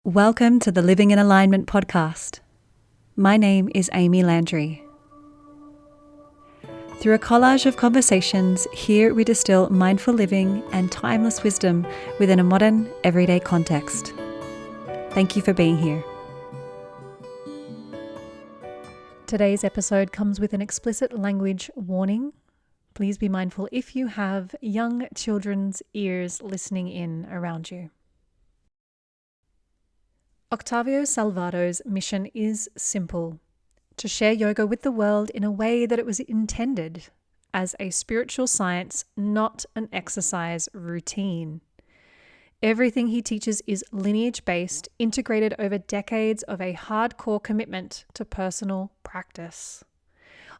Welcome to the Living in Alignment podcast. My name is Amy Landry. Through a collage of conversations, here we distill mindful living and timeless wisdom within a modern, everyday context. Thank you for being here. Today's episode comes with an explicit language warning. Please be mindful if you have young children's ears listening in around you. Octavio Salvado's mission is simple: to share yoga with the world in a way that it was intended, as a spiritual science, not an exercise routine. Everything he teaches is lineage-based, integrated over decades of a hardcore commitment to personal practice.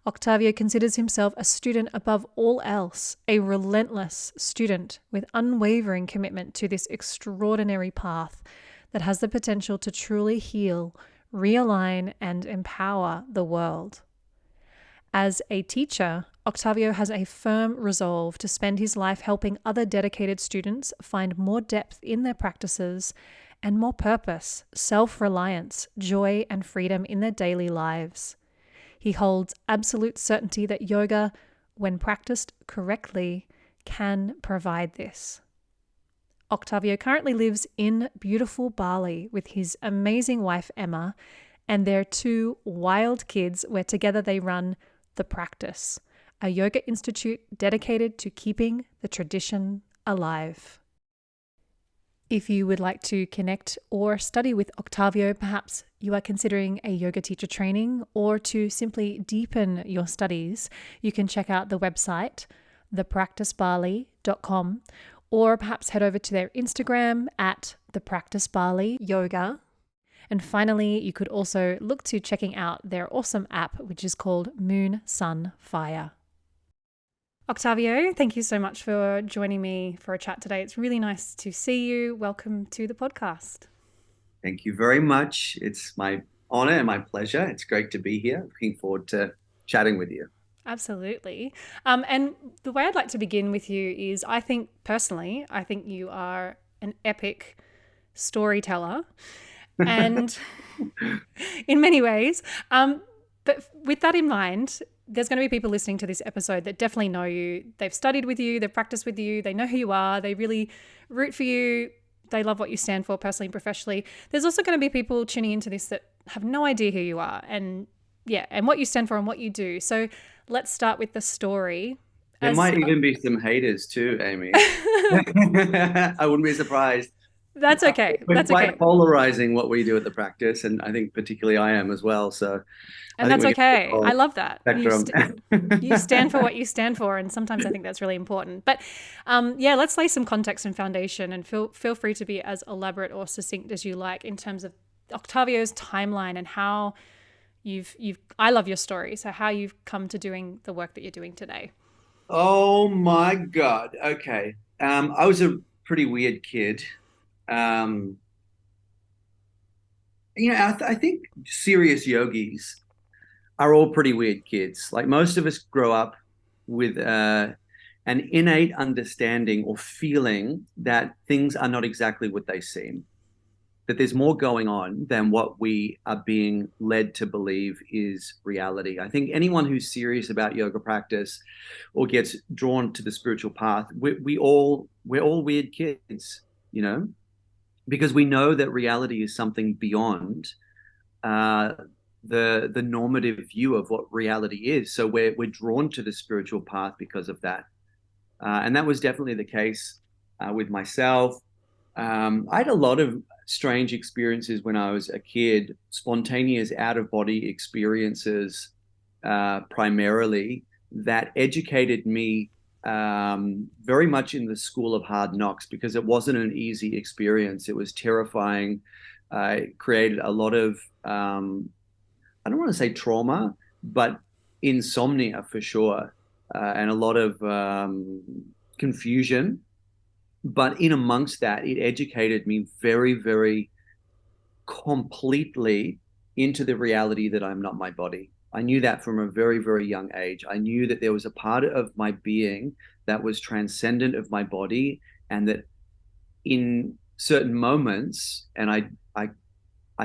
Octavio considers himself a student above all else, a relentless student with unwavering commitment to this extraordinary path that has the potential to truly heal, realign, and empower the world. As a teacher, Octavio has a firm resolve to spend his life helping other dedicated students find more depth in their practices and more purpose, self-reliance, joy, and freedom in their daily lives. He holds absolute certainty that yoga, when practiced correctly, can provide this. Octavio currently lives in beautiful Bali with his amazing wife Emma and their two wild kids, where together they run The Practice, a yoga institute dedicated to keeping the tradition alive. If you would like to connect or study with Octavio, perhaps you are considering a yoga teacher training, or to simply deepen your studies, you can check out the website thepracticebali.com, or perhaps head over to their Instagram at thepracticebaliyoga. And finally, you could also look to checking out their awesome app, which is called Moon, Sun, Fire. Octavio, thank you so much for joining me for a chat today. It's really nice to see you. Welcome to the podcast. Thank you very much. It's my honor and my pleasure. It's great to be here. Looking forward to chatting with you. Absolutely. And the way I'd like to begin with you is, I think you are an epic storyteller, and in many ways. But with that in mind, there's going to be people listening to this episode that definitely know you. They've studied with you, they've practiced with you, they know who you are, they really root for you, they love what you stand for personally and professionally. There's also going to be people tuning into this that have no idea who you are and what you stand for and what you do. So let's start with the story. There might even be some haters too, Amy. I wouldn't be surprised. That's okay. We're quite polarizing what we do at the practice, and I think particularly I am as well. So, and that's okay. I love that. You stand for what you stand for, and sometimes I think that's really important. But let's lay some context and foundation, and feel free to be as elaborate or succinct as you like in terms of Octavio's timeline and how I love your story. So how you've come to doing the work that you're doing today. Oh my God. Okay. I was a pretty weird kid. I think serious yogis are all pretty weird kids. Like, most of us grow up with an innate understanding or feeling that things are not exactly what they seem, that there's more going on than what we are being led to believe is reality. I think anyone who's serious about yoga practice or gets drawn to the spiritual path, we're all weird kids, because we know that reality is something beyond the normative view of what reality is. So we're drawn to the spiritual path because of that. And that was definitely the case with myself. I had a lot of strange experiences when I was a kid, spontaneous out-of-body experiences, primarily, that educated me very much in the school of hard knocks, because it wasn't an easy experience. It was terrifying. It created a lot of, I don't want to say trauma, but insomnia for sure, and a lot of confusion. But in amongst that, it educated me very, very completely into the reality that I'm not my body. I knew that from a very, very young age. I knew that there was a part of my being that was transcendent of my body, and that in certain moments, and I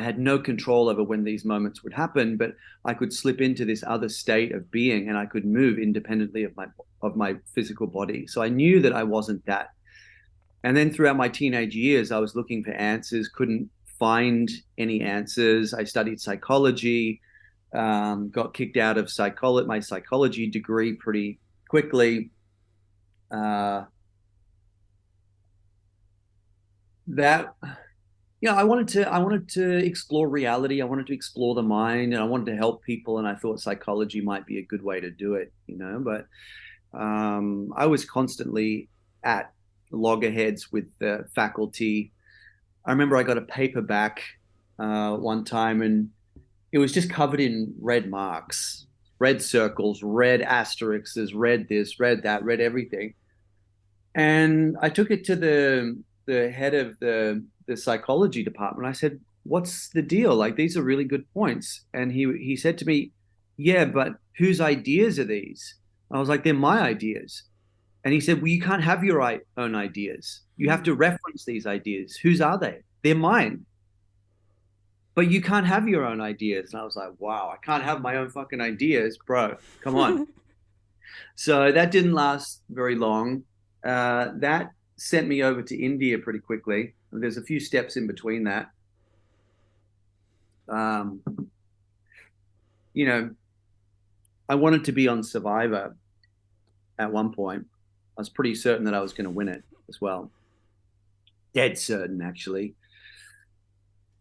had no control over when these moments would happen, but I could slip into this other state of being, and I could move independently of my physical body. So I knew that I wasn't that. And then throughout my teenage years, I was looking for answers, couldn't find any answers. I studied psychology, got kicked out of my psychology degree pretty quickly. That I wanted to explore reality. I wanted to explore the mind, and I wanted to help people. And I thought psychology might be a good way to do it, But I was constantly at loggerheads with the faculty. I remember I got a paper back one time, and it was just covered in red marks, red circles, red asterisks, red this, red that, red everything. And I took it to the head of the psychology department. I said, "What's the deal? Like, these are really good points." And he said to me, "Yeah, but whose ideas are these?" I was like, "They're my ideas." And he said, "Well, you can't have your own ideas. You have to reference these ideas. Whose are they? They're mine. But you can't have your own ideas." And I was like, "Wow, I can't have my own fucking ideas, bro. Come on." So that didn't last very long. That sent me over to India pretty quickly. There's a few steps in between that. Um, I wanted to be on Survivor at one point. I was pretty certain that I was going to win it as well. Dead certain, actually.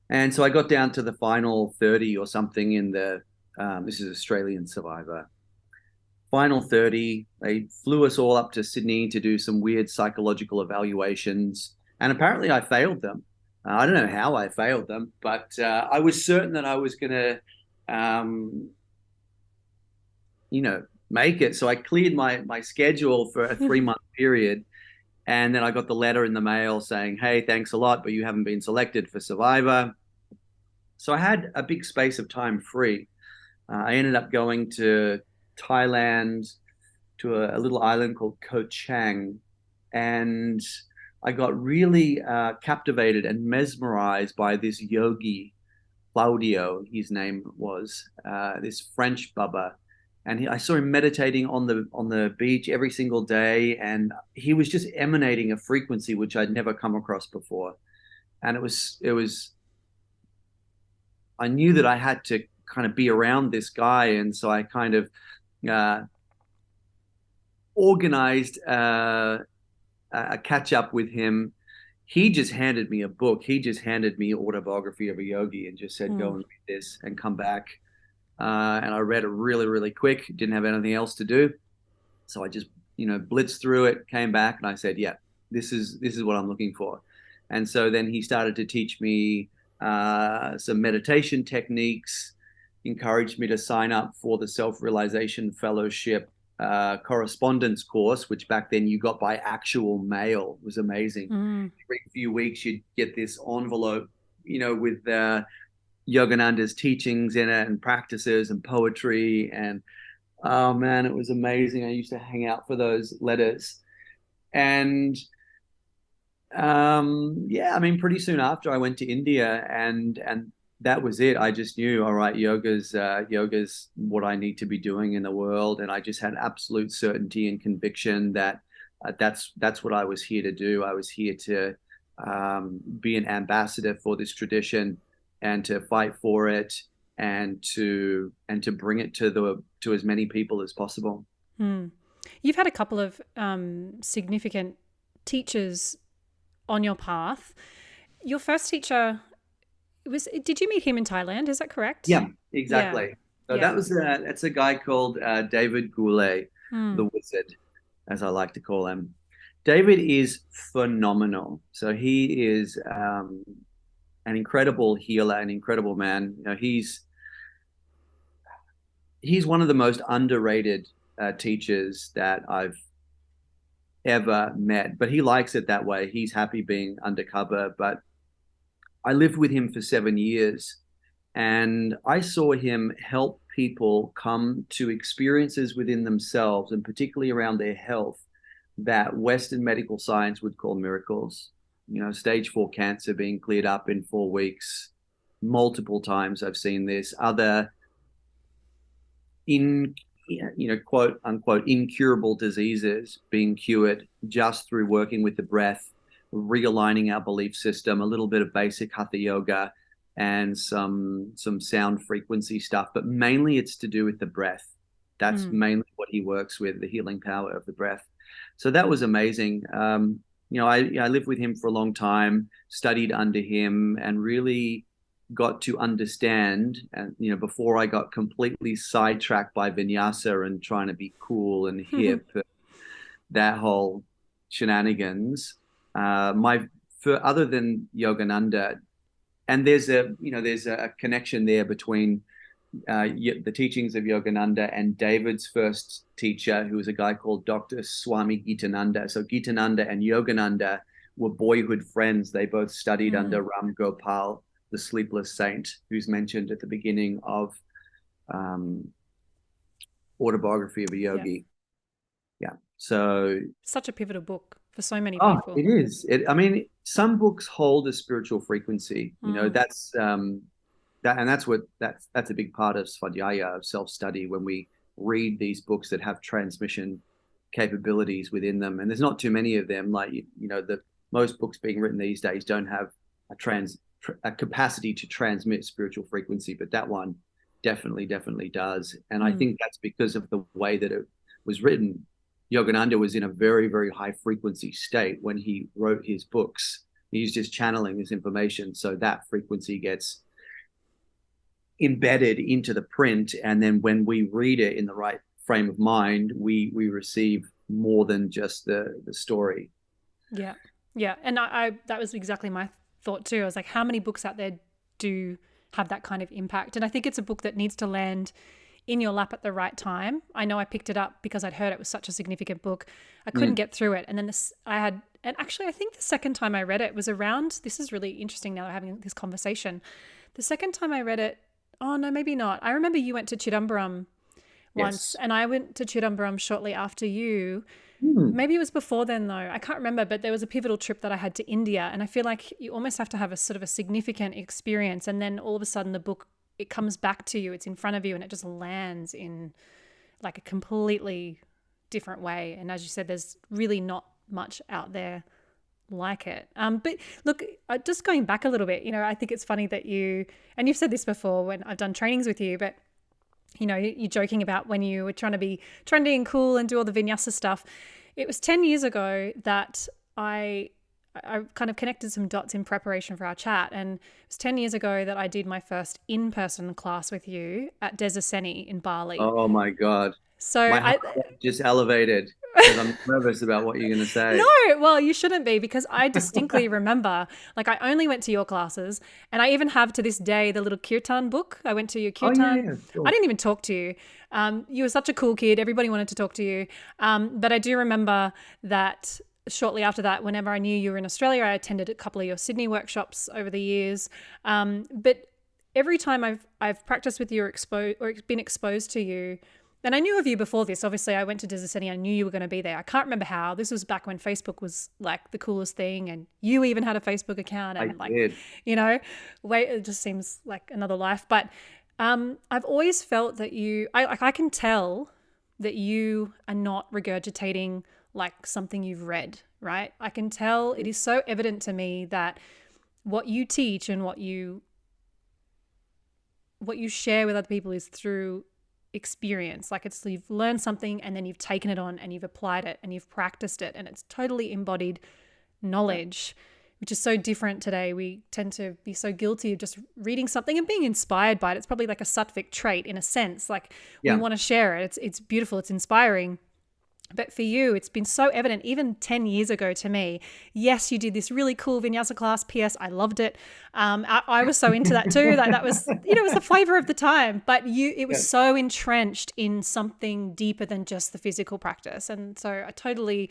And so I got down to the final 30 or something in this is Australian Survivor. Final 30, they flew us all up to Sydney to do some weird psychological evaluations. And apparently I failed them. I don't know how I failed them, but I was certain that I was going to, make it. So I cleared my schedule for a 3-month period. And then I got the letter in the mail saying, "Hey, thanks a lot, but you haven't been selected for Survivor." So I had a big space of time free. I ended up going to Thailand, to a little island called Koh Chang. And I got really captivated and mesmerized by this yogi, Claudio, his name was, this French Baba. And I saw him meditating on the beach every single day, and he was just emanating a frequency which I'd never come across before. And I knew that I had to kind of be around this guy, and so I kind of organized a catch up with him. He just handed me a book. He just handed me Autobiography of a Yogi and just said, "Go and read this and come back." And I read it really, really quick. Didn't have anything else to do, so I just blitzed through it. Came back and I said, "Yeah, this is what I'm looking for." And so then he started to teach me some meditation techniques. Encouraged me to sign up for the Self-Realization Fellowship correspondence course, which back then you got by actual mail. It was amazing. Every few weeks you'd get this envelope, with Yogananda's teachings in it and practices and poetry. And oh man, it was amazing. I used to hang out for those letters. And pretty soon after I went to India, and that was it. I just knew, all right, yoga's what I need to be doing in the world. And I just had absolute certainty and conviction that that's what I was here to do. I was here to be an ambassador for this tradition and to fight for it and to bring it to as many people as possible. You've had a couple of significant teachers on your path. Your first teacher did you meet him in Thailand? Is that correct? Yeah, exactly. So that's a guy called David Goulet, the wizard, as I like to call him. David is phenomenal. So he is an incredible healer, an incredible man. He's one of the most underrated teachers that I've ever met, but he likes it that way. He's happy being undercover. But I lived with him for 7 years, and I saw him help people come to experiences within themselves, and particularly around their health, that Western medical science would call miracles. stage 4 cancer being cleared up in 4 weeks. Multiple times I've seen this. Other in quote unquote incurable diseases being cured just through working with the breath, realigning our belief system, a little bit of basic hatha yoga, and some sound frequency stuff. But mainly it's to do with the breath. That's mainly what he works with, the healing power of the breath. So that was amazing. I lived with him for a long time, studied under him, and really got to understand. And before I got completely sidetracked by vinyasa and trying to be cool and hip, that whole shenanigans. For other than Yogananda, and there's a connection there between the teachings of Yogananda and David's first teacher, who was a guy called Dr. Swami Gitananda. So Gitananda and Yogananda were boyhood friends. They both studied under Ram Gopal, the sleepless saint, who's mentioned at the beginning of Autobiography of a Yogi. Yeah. So such a pivotal book for so many people. It is. I mean, some books hold a spiritual frequency. That's that's a big part of svadhyaya, of self-study, when we read these books that have transmission capabilities within them. And there's not too many of them. Like, the most books being written these days don't have a capacity to transmit spiritual frequency, but that one definitely does. And I think that's because of the way that it was written. Yogananda was in a very, very high frequency state when he wrote his books. He's just channeling this information. So that frequency gets embedded into the print, and then when we read it in the right frame of mind, we receive more than just the story. Yeah. And I that was exactly my thought too. I was like, how many books out there do have that kind of impact? And I think it's a book that needs to land in your lap at the right time. I know I picked it up because I'd heard it was such a significant book. I couldn't get through it, and then and actually I think the second time I read it was around, this is really interesting now having this conversation. The second time I read it, oh no, maybe not. I remember you went to Chidambaram once, and I went to Chidambaram shortly after you. Maybe it was before then though. I can't remember, but there was a pivotal trip that I had to India, and I feel like you almost have to have a sort of a significant experience, and then all of a sudden the book, it comes back to you, it's in front of you, and it just lands in like a completely different way. And as you said, there's really not much out there like it. But look, just going back a little bit, I think it's funny that and you've said this before when I've done trainings with you, but you're joking about when you were trying to be trendy and cool and do all the vinyasa stuff. It was 10 years ago that I kind of connected some dots in preparation for our chat. And it was 10 years ago that I did my first in-person class with you at Desaseni in Bali. Oh my God. So my heart just elevated because I'm nervous about what you're going to say. No, well, you shouldn't be, because I distinctly remember, like, I only went to your classes, and I even have to this day the little kirtan book. I went to your kirtan. Sure. I didn't even talk to you. You were such a cool kid. Everybody wanted to talk to you. But I do remember that shortly after that, whenever I knew you were in Australia, I attended a couple of your Sydney workshops over the years. But every time I've practiced with you or been exposed to you, and I knew of you before this. Obviously, I went to Desaseni. I knew you were going to be there. I can't remember how. This was back when Facebook was like the coolest thing, and you even had a Facebook account. And I did. It just seems like another life. But I've always felt that I can tell that you are not regurgitating like something you've read, right? I can tell, it is so evident to me that what you teach and what you share with other people is through experience. Like, it's, you've learned something and then you've taken it on and you've applied it and you've practiced it, and it's totally embodied knowledge, which is so different today. We tend to be so guilty of just reading something and being inspired by it. It's probably like a sattvic trait in a sense. Like, we want to share it. It's beautiful. It's inspiring. But for you, it's been so evident, even 10 years ago to me. Yes, you did this really cool vinyasa class. P.S. I loved it. I was so into that too. That was, it was the flavor of the time. But it was so entrenched in something deeper than just the physical practice. And so I totally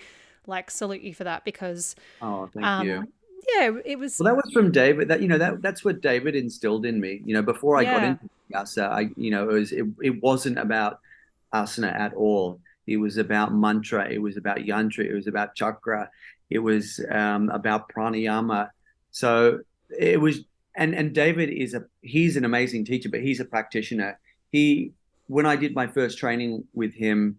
salute you for that, because thank you. Yeah, it was. Well, that was from David. That's what David instilled in me. Before I got into vinyasa, it wasn't about asana at all. It was about mantra. It was about yantra. It was about chakra. It was about pranayama. So it was, and David he's an amazing teacher, but he's a practitioner. He When I did my first training with him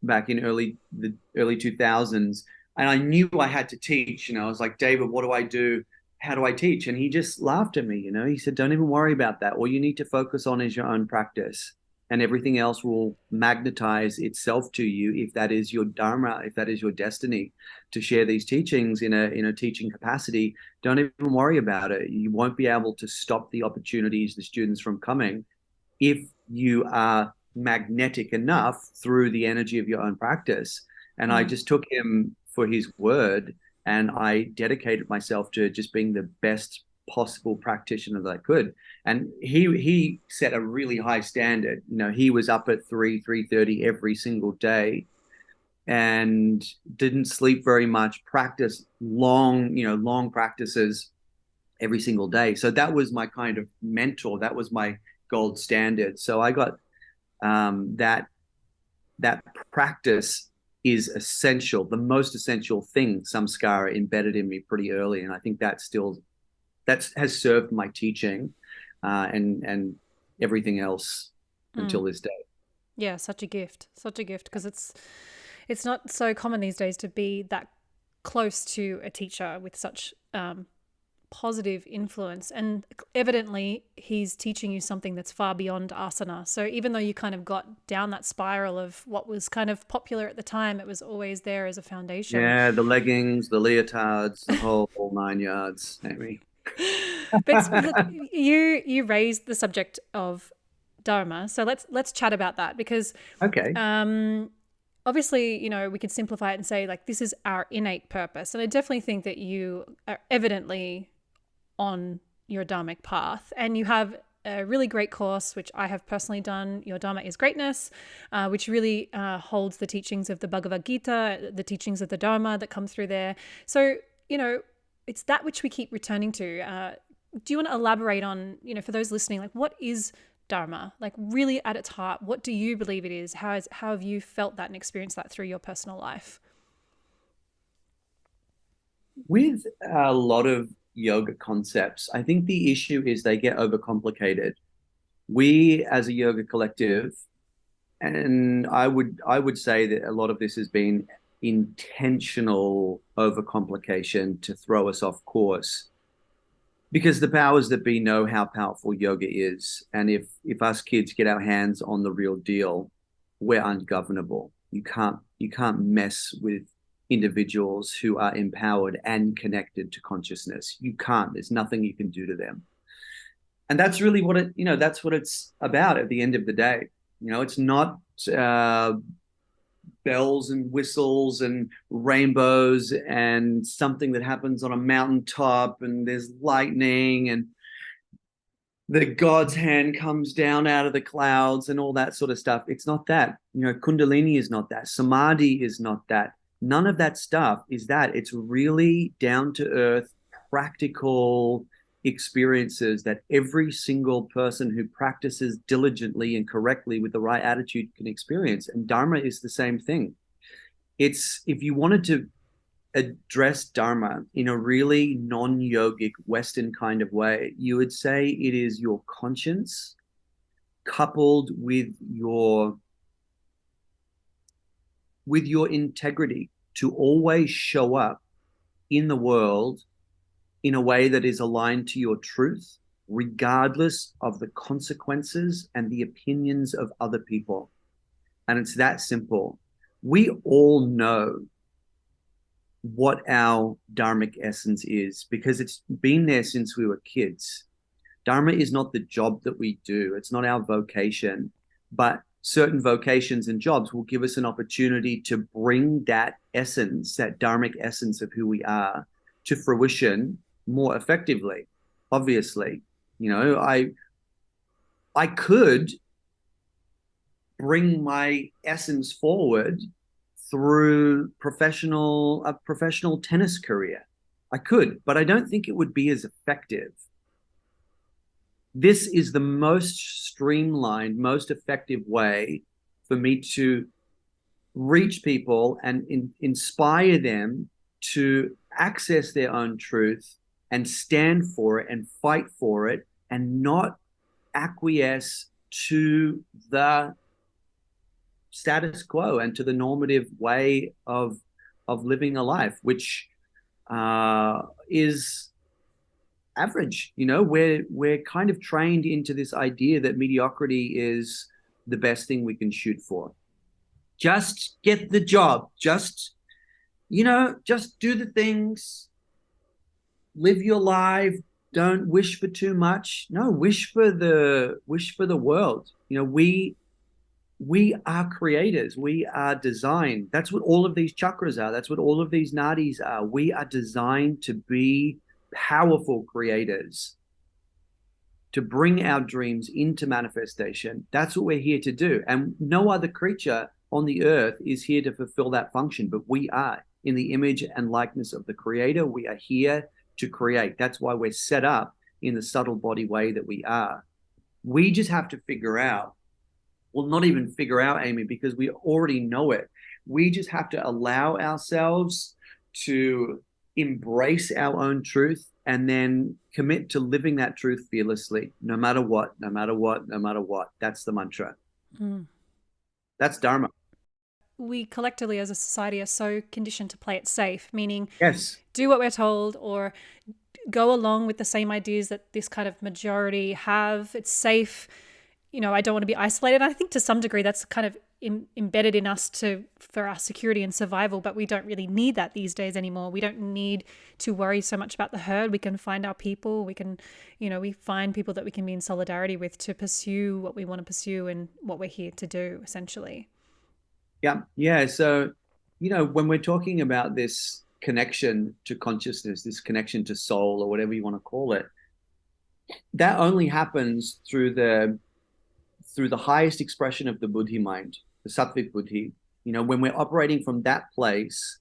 back in the early 2000s, and I knew I had to teach. I was like, David, what do I do? How do I teach? And he just laughed at me. He said, don't even worry about that. All you need to focus on is your own practice, and everything else will magnetize itself to you if that is your dharma, if that is your destiny to share these teachings in a teaching capacity. Don't even worry about it. You won't be able to stop the opportunities, the students from coming, if you are magnetic enough through the energy of your own practice. And I just took him for his word, and I dedicated myself to just being the best possible practitioner that I could. And he set a really high standard. He was up at 3:30 every single day, and didn't sleep very much, practice long practices every single day. So that was my kind of mentor. That was my gold standard. So I got that practice is essential, the most essential thing, samskara, embedded in me pretty early. And I think that has served my teaching and everything else until this day. Yeah, such a gift, because it's not so common these days to be that close to a teacher with such positive influence. And evidently he's teaching you something that's far beyond asana. So even though you kind of got down that spiral of what was kind of popular at the time, it was always there as a foundation. Yeah, the leggings, the leotards, the whole 9 yards, Amy. But look, you raised the subject of dharma, so let's chat about that, because Okay. obviously, we could simplify it and say, like, this is our innate purpose. And I definitely think that you are evidently on your dharmic path, and you have a really great course, which I have personally done, Your Dharma is Greatness, which really holds the teachings of the Bhagavad Gita, the teachings of the Dharma that come through there. So, it's that which we keep returning to. Do you want to elaborate on, for those listening, like, what is Dharma? Like, really at its heart, what do you believe it is? How have you felt that and experienced that through your personal life? With a lot of yoga concepts, I think the issue is they get overcomplicated. We, as a yoga collective, and I would say that a lot of this has been intentional overcomplication to throw us off course, because the powers that be know how powerful yoga is, and if us kids get our hands on the real deal, we're ungovernable. You can't mess with individuals who are empowered and connected to consciousness. You can't. There's nothing you can do to them. And that's really that's what it's about at the end of the day. It's not bells and whistles and rainbows and something that happens on a mountaintop and there's lightning and the God's hand comes down out of the clouds and all that sort of stuff. It's not that. Kundalini is not that. Samadhi is not that. None of that stuff is that. It's really down to earth, practical experiences that every single person who practices diligently and correctly with the right attitude can experience. And Dharma is the same thing. If you wanted to address Dharma in a really non-yogic Western kind of way, you would say it is your conscience coupled with your integrity to always show up in the world in a way that is aligned to your truth, regardless of the consequences and the opinions of other people. And it's that simple. We all know what our dharmic essence is because it's been there since we were kids. Dharma is not the job that we do. It's not our vocation, but certain vocations and jobs will give us an opportunity to bring that essence, that dharmic essence of who we are, to fruition more effectively. Obviously, I could bring my essence forward through a professional tennis career. I could, but I don't think it would be as effective. This is the most streamlined, most effective way for me to reach people and inspire them to access their own truth and stand for it and fight for it and not acquiesce to the status quo and to the normative way of living a life, which is average. We're kind of trained into this idea that mediocrity is the best thing we can shoot for. Just get the job. Just do the things, live your life. Don't wish for too much. No, wish for the world. We are creators. We are designed. That's what all of these chakras are. That's what all of these nadis are. We are designed to be powerful creators, to bring our dreams into manifestation. That's what we're here to do. And no other creature on the earth is here to fulfill that function, but we are. In the image and likeness of the creator, we are here to create. That's why we're set up in the subtle body way that we are. We just have to figure out, well, not even figure out, Amy, because we already know it. We just have to allow ourselves to embrace our own truth and then commit to living that truth fearlessly, no matter what, no matter what, no matter what. That's the mantra. That's Dharma. We collectively as a society are so conditioned to play it safe, meaning Yes. do what we're told or go along with the same ideas that this kind of majority have. It's safe. I don't want to be isolated. I think to some degree that's kind of embedded in us for our security and survival, but we don't really need that these days anymore. We don't need to worry so much about the herd. We can find our people. We can, we find people that we can be in solidarity with to pursue what we want to pursue and what we're here to do, essentially. Yeah. Yeah. So, when we're talking about this connection to consciousness, this connection to soul, or whatever you want to call it, that only happens through the highest expression of the Buddhi mind, the Sattvic Buddhi. When we're operating from that place,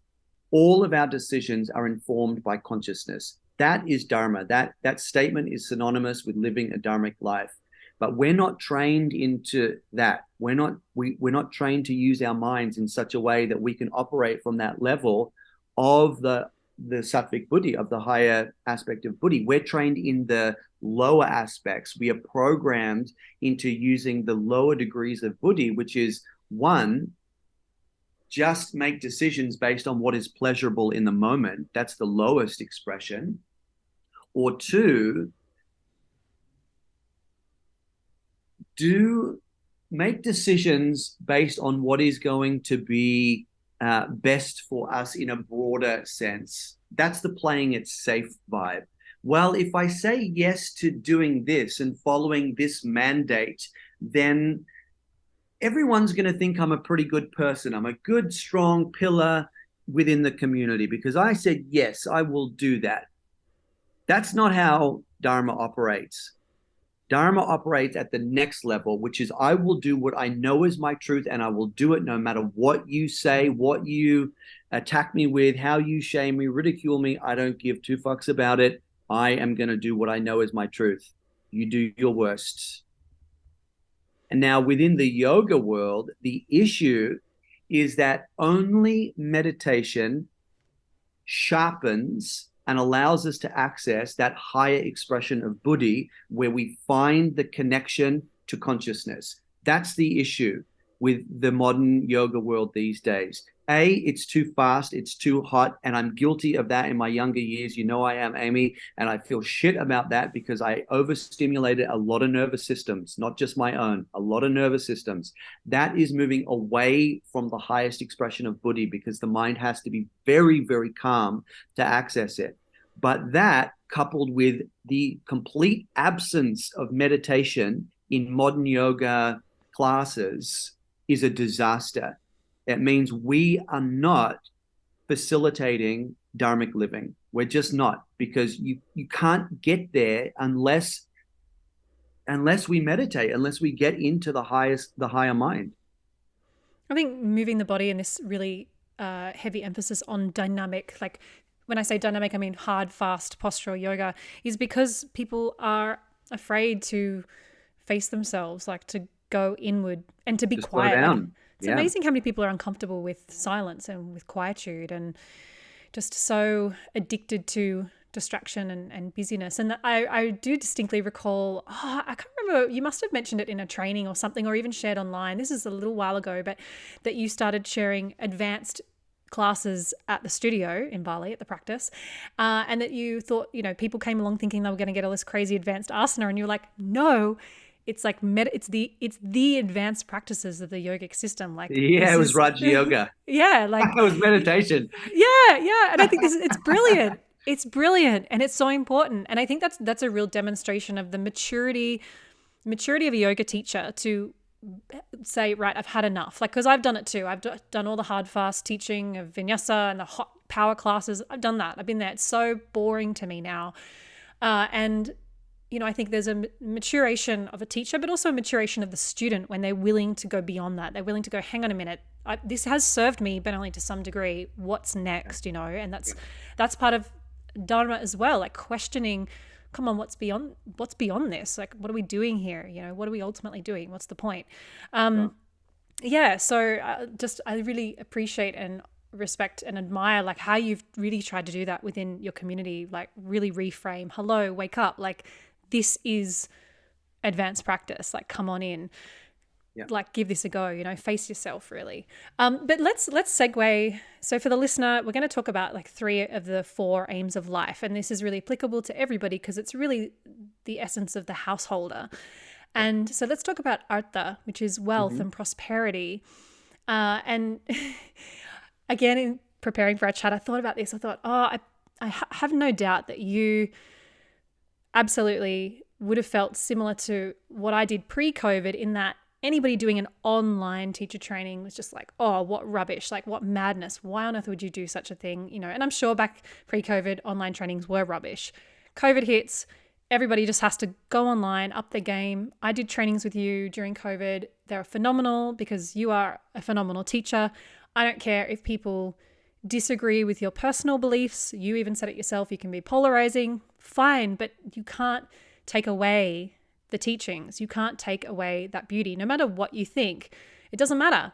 all of our decisions are informed by consciousness. That is Dharma. That statement is synonymous with living a Dharmic life. But we're not trained into that. We're not trained to use our minds in such a way that we can operate from that level of the Sattvic Buddhi, of the higher aspect of Buddhi. We're trained in the lower aspects. We are programmed into using the lower degrees of Buddhi, which is one, just make decisions based on what is pleasurable in the moment. That's the lowest expression. Or two, make decisions based on what is going to be best for us in a broader sense. That's the playing it safe vibe. Well, if I say yes to doing this and following this mandate, then everyone's going to think I'm a pretty good person. I'm a good, strong pillar within the community because I said, yes, I will do that. That's not how Dharma operates. Dharma operates at the next level, which is I will do what I know is my truth, and I will do it no matter what you say, what you attack me with, how you shame me, ridicule me. I don't give two fucks about it. I am going to do what I know is my truth. You do your worst. And now within the yoga world, the issue is that only meditation sharpens and allows us to access that higher expression of Buddhi where we find the connection to consciousness. That's the issue with the modern yoga world these days. It's too fast, it's too hot, and I'm guilty of that in my younger years. I am, Amy, and I feel shit about that because I overstimulated a lot of nervous systems, not just my own, a lot of nervous systems. That is moving away from the highest expression of Buddhi because the mind has to be very, very calm to access it. But that, coupled with the complete absence of meditation in modern yoga classes, is a disaster. It means we are not facilitating dharmic living. We're just not, because you can't get there unless we meditate, unless we get into the higher mind. I think moving the body and this really heavy emphasis on dynamic, like when I say dynamic, I mean hard, fast postural yoga, is because people are afraid to face themselves, like to go inward and to be Just slow quiet. Like, down. it's Yeah. amazing how many people are uncomfortable with silence and with quietude. And, just so addicted to distraction and busyness. And I do distinctly recall, I can't remember, you must have mentioned it in a training or something, or even shared online. This is a little while ago, but that you started sharing advanced classes at the studio in Bali at the practice, and that you thought, people came along thinking they were going to get all this crazy advanced asana, and you're like, no, it's like it's the advanced practices of the yogic system. Like, Yeah, this it was is Raja Yoga. yeah, It was meditation. yeah, and I think it's brilliant. It's brilliant, and it's so important. And I think that's a real demonstration of the maturity of a yoga teacher to say, right, I've had enough. Like, because I've done it too. I've done all the hard fast teaching of vinyasa and the hot power classes. I've done that. I've been there. It's so boring to me now. And I think there's a maturation of a teacher, but also a maturation of the student when they're willing to go beyond that. They're willing to go, hang on a minute, this has served me, but only to some degree. What's next? And that's part of Dharma as well. Like, questioning, come on, what's beyond this? Like, what are we doing here? What are we ultimately doing? What's the point? Yeah. So I really appreciate and respect and admire like how you've really tried to do that within your community. Like, really reframe. Hello, wake up. Like, this is advanced practice. Like, come on in. Yeah. Like, give this a go, face yourself, really. But let's segue. So for the listener, we're going to talk about like 3 of the 4 aims of life. And this is really applicable to everybody because it's really the essence of the householder. And so let's talk about artha, which is wealth and prosperity. And again, in preparing for our chat, I thought about this. I thought, I have no doubt that you absolutely would have felt similar to what I did pre-COVID, in that anybody doing an online teacher training was just like, oh, what rubbish, like what madness. Why on earth would you do such a thing? And I'm sure back pre-COVID, online trainings were rubbish. COVID hits, everybody just has to go online, up their game. I did trainings with you during COVID. They're phenomenal because you are a phenomenal teacher. I don't care if people disagree with your personal beliefs. You even said it yourself, you can be polarizing, fine, but you can't take away the teachings. You can't take away that beauty, no matter what you think. It doesn't matter,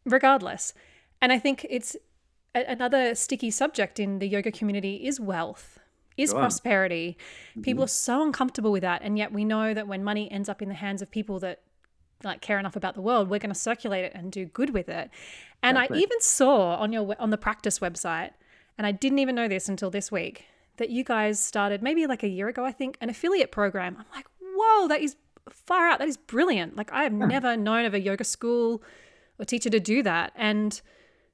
regardless. And I think it's another sticky subject in the yoga community is wealth, is prosperity. People are so uncomfortable with that. And yet we know that when money ends up in the hands of people that like care enough about the world, we're going to circulate it and do good with it. And exactly. I even saw on the practice website, and I didn't even know this until this week, that you guys started maybe like a year ago, I think, an affiliate program. I'm like, whoa, that is far out. That is brilliant. Like, I have never known of a yoga school or teacher to do that. And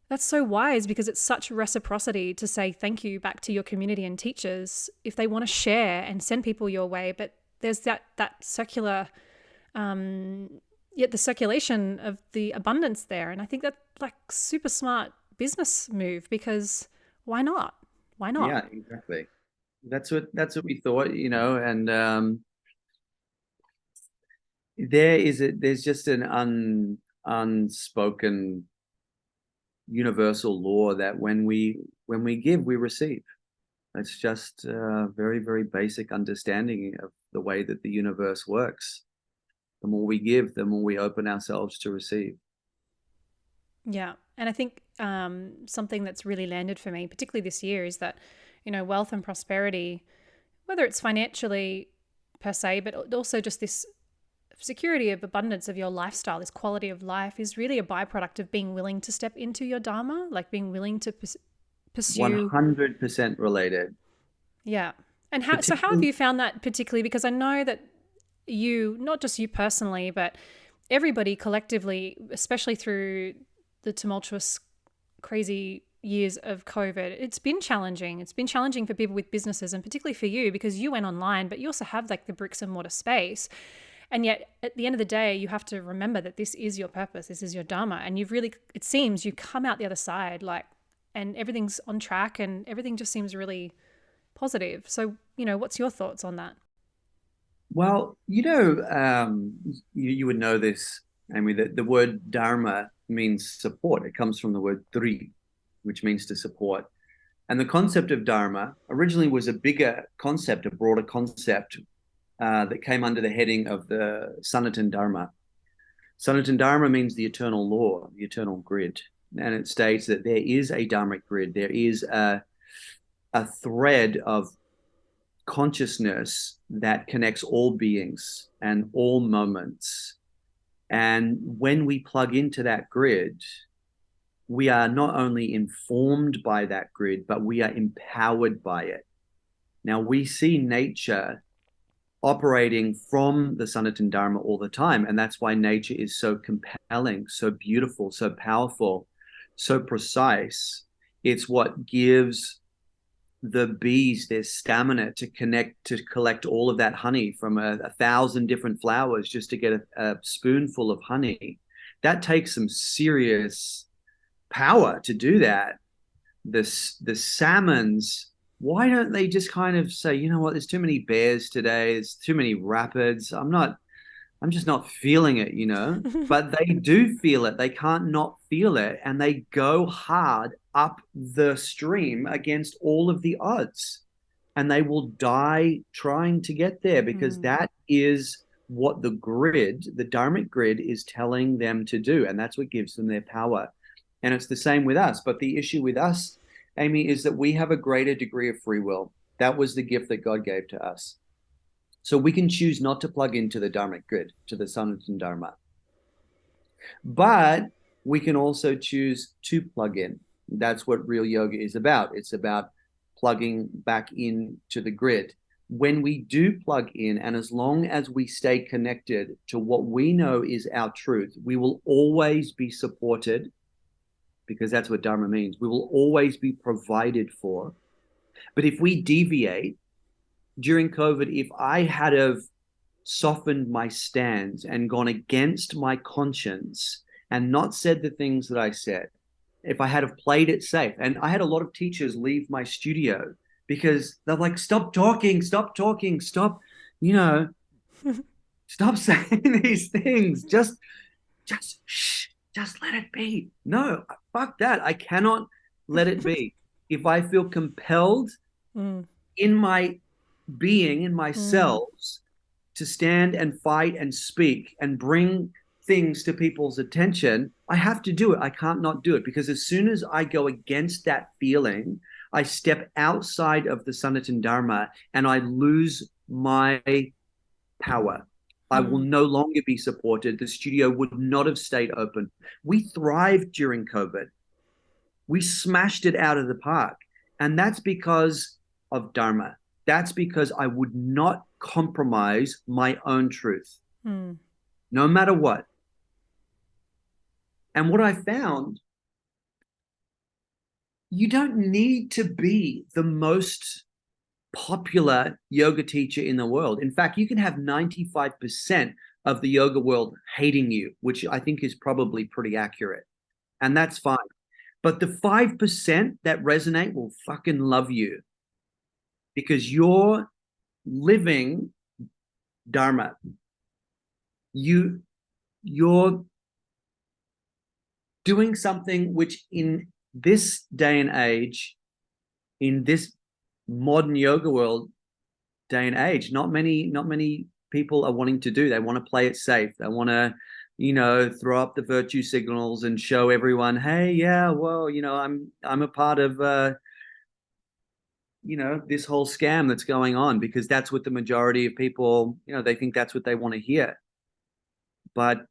that's so wise because it's such reciprocity to say thank you back to your community and teachers if they want to share and send people your way. But there's that circular, yet the circulation of the abundance there. And I think that's like super smart business move, because why not? Why not? Yeah, exactly. That's what we thought, and there's just an unspoken universal law that when we give, we receive. It's just a very, very basic understanding of the way that the universe works. The more we give, the more we open ourselves to receive. Yeah. And I think something that's really landed for me, particularly this year, is that, wealth and prosperity, whether it's financially per se, but also just this security of abundance of your lifestyle, this quality of life, is really a byproduct of being willing to step into your dharma, like being willing to pursue. 100% related. Yeah. And how have you found that particularly? Because I know that you, not just you personally, but everybody collectively, especially through the tumultuous, crazy years of COVID, it's been challenging. It's been challenging for people with businesses, and particularly for you, because you went online, but you also have like the bricks and mortar space. And yet at the end of the day, you have to remember that this is your purpose. This is your dharma. And you've really, it seems you come out the other side, like, and everything's on track and everything just seems really positive. So, what's your thoughts on that? Well, you would know this, Amy, that the word dharma means support. It comes from the word tri, which means to support. And the concept of dharma originally was a bigger concept, a broader concept that came under the heading of the Sanatan Dharma. Sanatan Dharma means the eternal law, the eternal grid. and it states that there is a dharmic grid. There is a thread of consciousness that connects all beings and all moments. And when we plug into that grid, we are not only informed by that grid, but we are empowered by it. Now, we see nature operating from the Sanatana Dharma all the time. And that's why nature is so compelling, so beautiful, so powerful, so precise. It's what gives the bees their stamina to collect all of that honey from 1,000 different flowers just to get a spoonful of honey. That takes some serious power to do that. The salmons, why don't they just kind of say, you know what, there's too many bears today, there's too many rapids, I'm just not feeling it, you know. But they do feel it. They can't not feel it. And they go hard up the stream against all of the odds. And they will die trying to get there because that is what the grid, the dharmic grid, is telling them to do. And that's what gives them their power. And it's the same with us. But the issue with us, Amy, is that we have a greater degree of free will. That was the gift that God gave to us. So we can choose not to plug into the dharmic grid, to the Sanatana Dharma. But we can also choose to plug in. That's what real yoga is about. It's about plugging back into the grid. When we do plug in, and as long as we stay connected to what we know is our truth, we will always be supported, because that's what Dharma means. We will always be provided for. But if we deviate, during COVID, if I had have softened my stance and gone against my conscience and not said the things that I said, if I had have played it safe, and I had a lot of teachers leave my studio because they're like, stop talking, you know, stop saying these things. Just shh, just let it be. No, fuck that. I cannot let it be. If I feel compelled in my being, in my cells, to stand and fight and speak and bring things to people's attention, I have to do it. I can't not do it, because as soon as I go against that feeling, I step outside of the Sanatana Dharma and I lose my power. I will no longer be supported. The studio would not have stayed open. We thrived during COVID. We smashed it out of the park. And that's because of Dharma. That's because I would not compromise my own truth, no matter what. And what I found, you don't need to be the most popular yoga teacher in the world. In fact, you can have 95% of the yoga world hating you, which I think is probably pretty accurate. And that's fine. But the 5% that resonate will fucking love you, because you're living Dharma. You're doing something which in this day and age, in this modern yoga world day and age, not many people are wanting to do. They want to play it safe. They want to, throw up the virtue signals and show everyone, hey, yeah, well, I'm a part of this whole scam that's going on, because that's what the majority of people, they think that's what they want to hear. But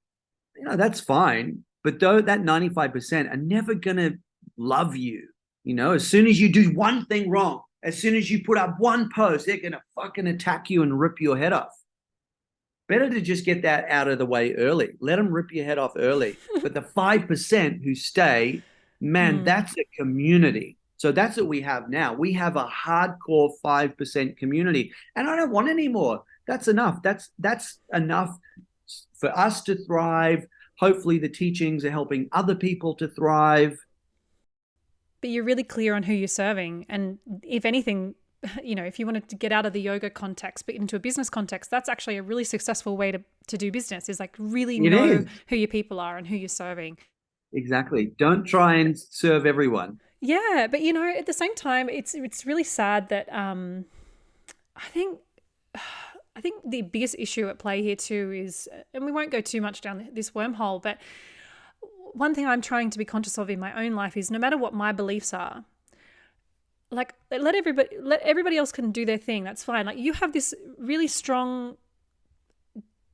that's fine. But though that 95% are never gonna love you. As soon as you do one thing wrong, as soon as you put up one post, they're gonna fucking attack you and rip your head off. Better to just get that out of the way early. Let them rip your head off early. But the 5% who stay, man, that's a community. So that's what we have now. We have a hardcore 5% community. And I don't want any more. That's enough. That's enough for us to thrive. Hopefully the teachings are helping other people to thrive. But you're really clear on who you're serving. And if anything, if you wanted to get out of the yoga context but into a business context, that's actually a really successful way to do business, is like really know who your people are and who you're serving. Exactly. Don't try and serve everyone. Yeah, but at the same time, it's really sad that I think the biggest issue at play here too is, and we won't go too much down this wormhole, but one thing I'm trying to be conscious of in my own life is no matter what my beliefs are, like let everybody else can do their thing. That's fine. Like you have this really strong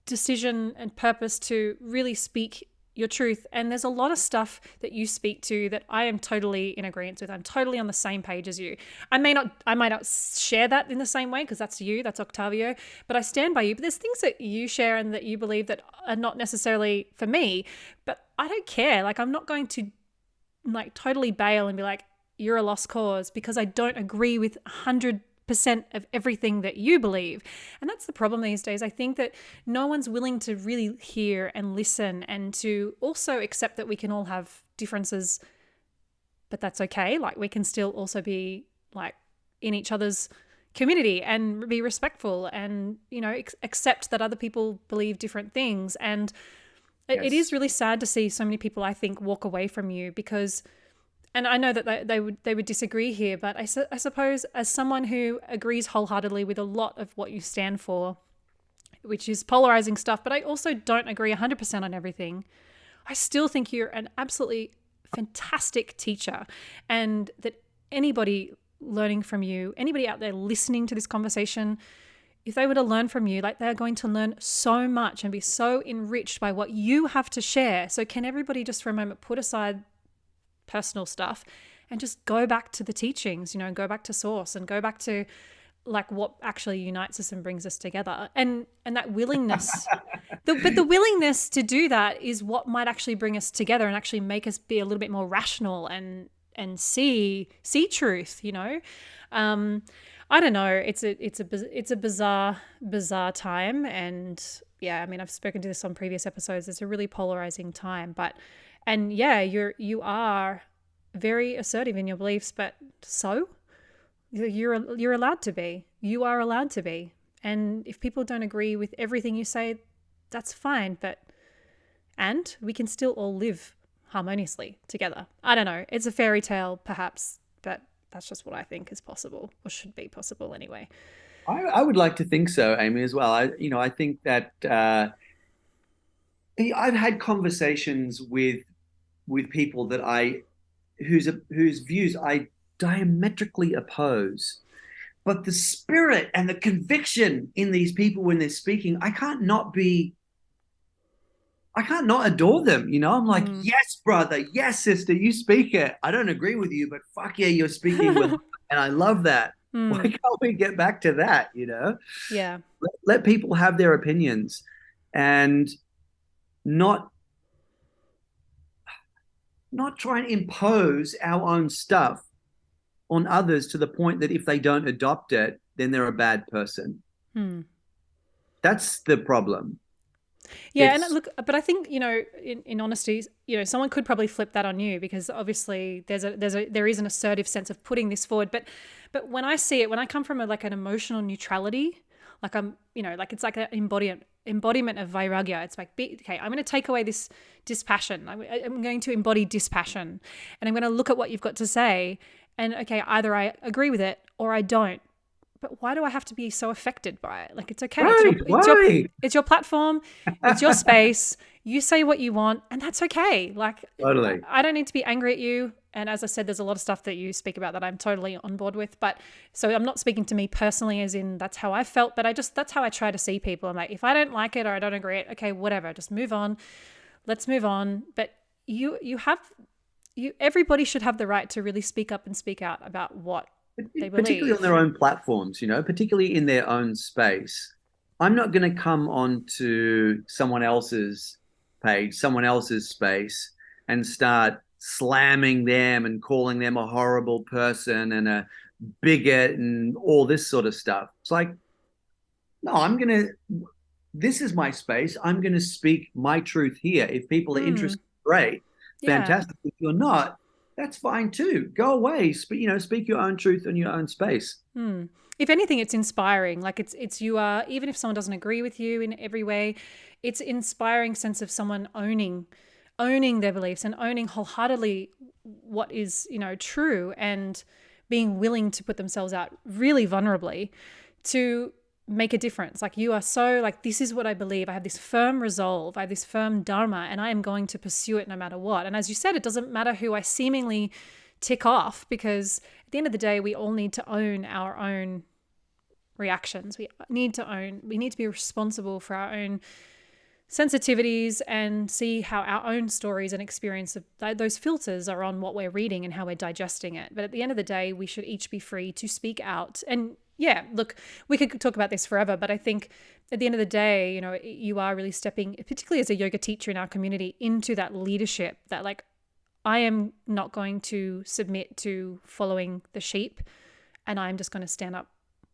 decision and purpose to really speak your truth. And there's a lot of stuff that you speak to that I am totally in agreement with. I'm totally on the same page as you. I might not share that in the same way because that's you, that's Octavio, but I stand by you. But there's things that you share and that you believe that are not necessarily for me, but I don't care. Like I'm not going to like totally bail and be like, you're a lost cause because I don't agree with 100% of everything that you believe. And that's the problem these days. I think that no one's willing to really hear and listen and to also accept that we can all have differences, but that's okay. Like we can still also be like in each other's community and be respectful and, you know, accept that other people believe different things. And it is really sad to see so many people, I think, walk away from you because, and I know that they would disagree here, but I suppose as someone who agrees wholeheartedly with a lot of what you stand for, which is polarizing stuff, but I also don't agree 100% on everything, I still think you're an absolutely fantastic teacher and that anybody learning from you, anybody out there listening to this conversation, if they were to learn from you, like they're going to learn so much and be so enriched by what you have to share. So can everybody just for a moment put aside personal stuff and just go back to the teachings, you know, go back to source and go back to like what actually unites us and brings us together. And that willingness, but the willingness to do that is what might actually bring us together and actually make us be a little bit more rational and see truth, you know. I don't know. It's a bizarre time. And yeah, I mean, I've spoken to this on previous episodes. It's a really polarizing time, and yeah, you are very assertive in your beliefs, but so you're allowed to be. You are allowed to be. And if people don't agree with everything you say, that's fine. And we can still all live harmoniously together. I don't know. It's a fairy tale, perhaps, but that's just what I think is possible or should be possible anyway. I would like to think so, Amy, as well. I think that I've had conversations with people that whose views I diametrically oppose, but the spirit and the conviction in these people when they're speaking, I can't not adore them. You know, I'm like, yes, brother, yes, sister, you speak it. I don't agree with you, but fuck yeah, you're speaking with, and I love that. Why can't we get back to that? You know, yeah, let people have their opinions, and not try and impose our own stuff on others to the point that if they don't adopt it, then they're a bad person. That's the problem. Yeah, and look, but I think, you know, in honesty, you know, someone could probably flip that on you because obviously there is an assertive sense of putting this forward. But when I see it, when I come from like an emotional neutrality, like I'm, you know, like it's like an embodiment of vairagya. It's like, okay, I'm going to take away this dispassion. I'm going to embody dispassion, and I'm going to look at what you've got to say, and okay, either I agree with it or I don't. But why do I have to be so affected by it? Like, it's okay. It's your platform. It's your space. You say what you want, and that's okay. Like, totally. I don't need to be angry at you. And as I said, there's a lot of stuff that you speak about that I'm totally on board with. But so I'm not speaking to me personally as in that's how I felt, but that's how I try to see people. I'm like, if I don't like it or I don't agree, okay, whatever, just move on. Let's move on. But everybody should have the right to really speak up and speak out about what they believe. Particularly on their own platforms, you know, particularly in their own space. I'm not going to come onto someone else's page, someone else's space, and start slamming them and calling them a horrible person and a bigot and all this sort of stuff. It's like, no, this is my space. I'm going to speak my truth here. If people are interested, great, fantastic. If you're not, that's fine too. Go away. Speak your own truth in your own space. If anything, it's inspiring. Like it's you are, even if someone doesn't agree with you in every way, it's inspiring sense of someone owning their beliefs and owning wholeheartedly what is, you know, true, and being willing to put themselves out really vulnerably to make a difference. Like, you are so like, this is what I believe. I have this firm resolve. I have this firm dharma, and I am going to pursue it no matter what. And as you said, it doesn't matter who I seemingly tick off, because at the end of the day, we all need to own our own reactions. We need to be responsible for our own sensitivities and see how our own stories and experience of those filters are on what we're reading and how we're digesting it. But at the end of the day, we should each be free to speak out. And yeah, look, we could talk about this forever, but I think at the end of the day, you are really stepping, particularly as a yoga teacher in our community, into that leadership that, like, I am not going to submit to following the sheep, and I'm just going to stand up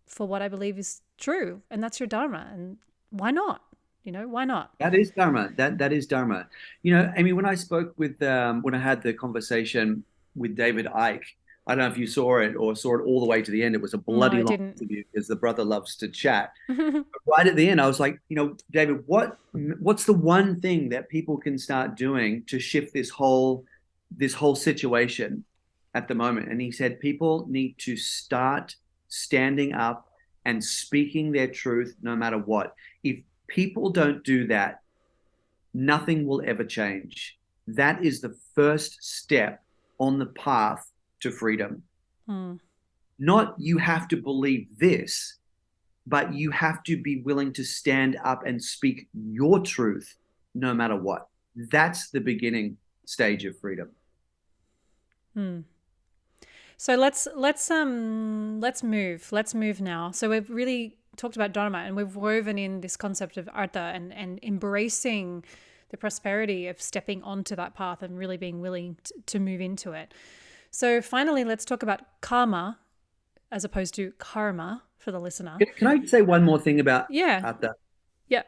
for what I believe is true. And that's your dharma. And why not? Why not? That is dharma. That is dharma. Amy, when I spoke with when I had the conversation with David Icke, I don't know if you saw it or saw it all the way to the end. It was a No, bloody I long didn't. interview because the brother loves to chat. But right at the end, I was like, David, what's the one thing that people can start doing to shift this whole situation at the moment? And he said people need to start standing up and speaking their truth no matter what. If people don't do that, nothing will ever change. That is the first step on the path to freedom. Not you have to believe this, but you have to be willing to stand up and speak your truth no matter what. That's the beginning stage of freedom. So let's move now. So we've really talked about dharma, and we've woven in this concept of artha and embracing the prosperity of stepping onto that path and really being willing to move into it. So finally, let's talk about karma as opposed to karma for the listener. Can I say one more thing about Yeah. that? Yeah.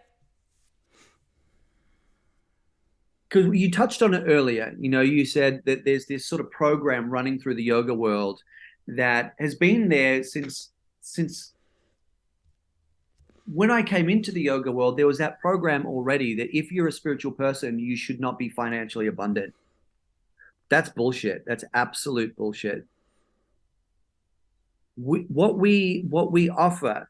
Because you touched on it earlier. You said that there's this sort of program running through the yoga world that has been there since when I came into the yoga world. There was that program already that if you're a spiritual person, you should not be financially abundant. That's bullshit. That's absolute bullshit. What we offer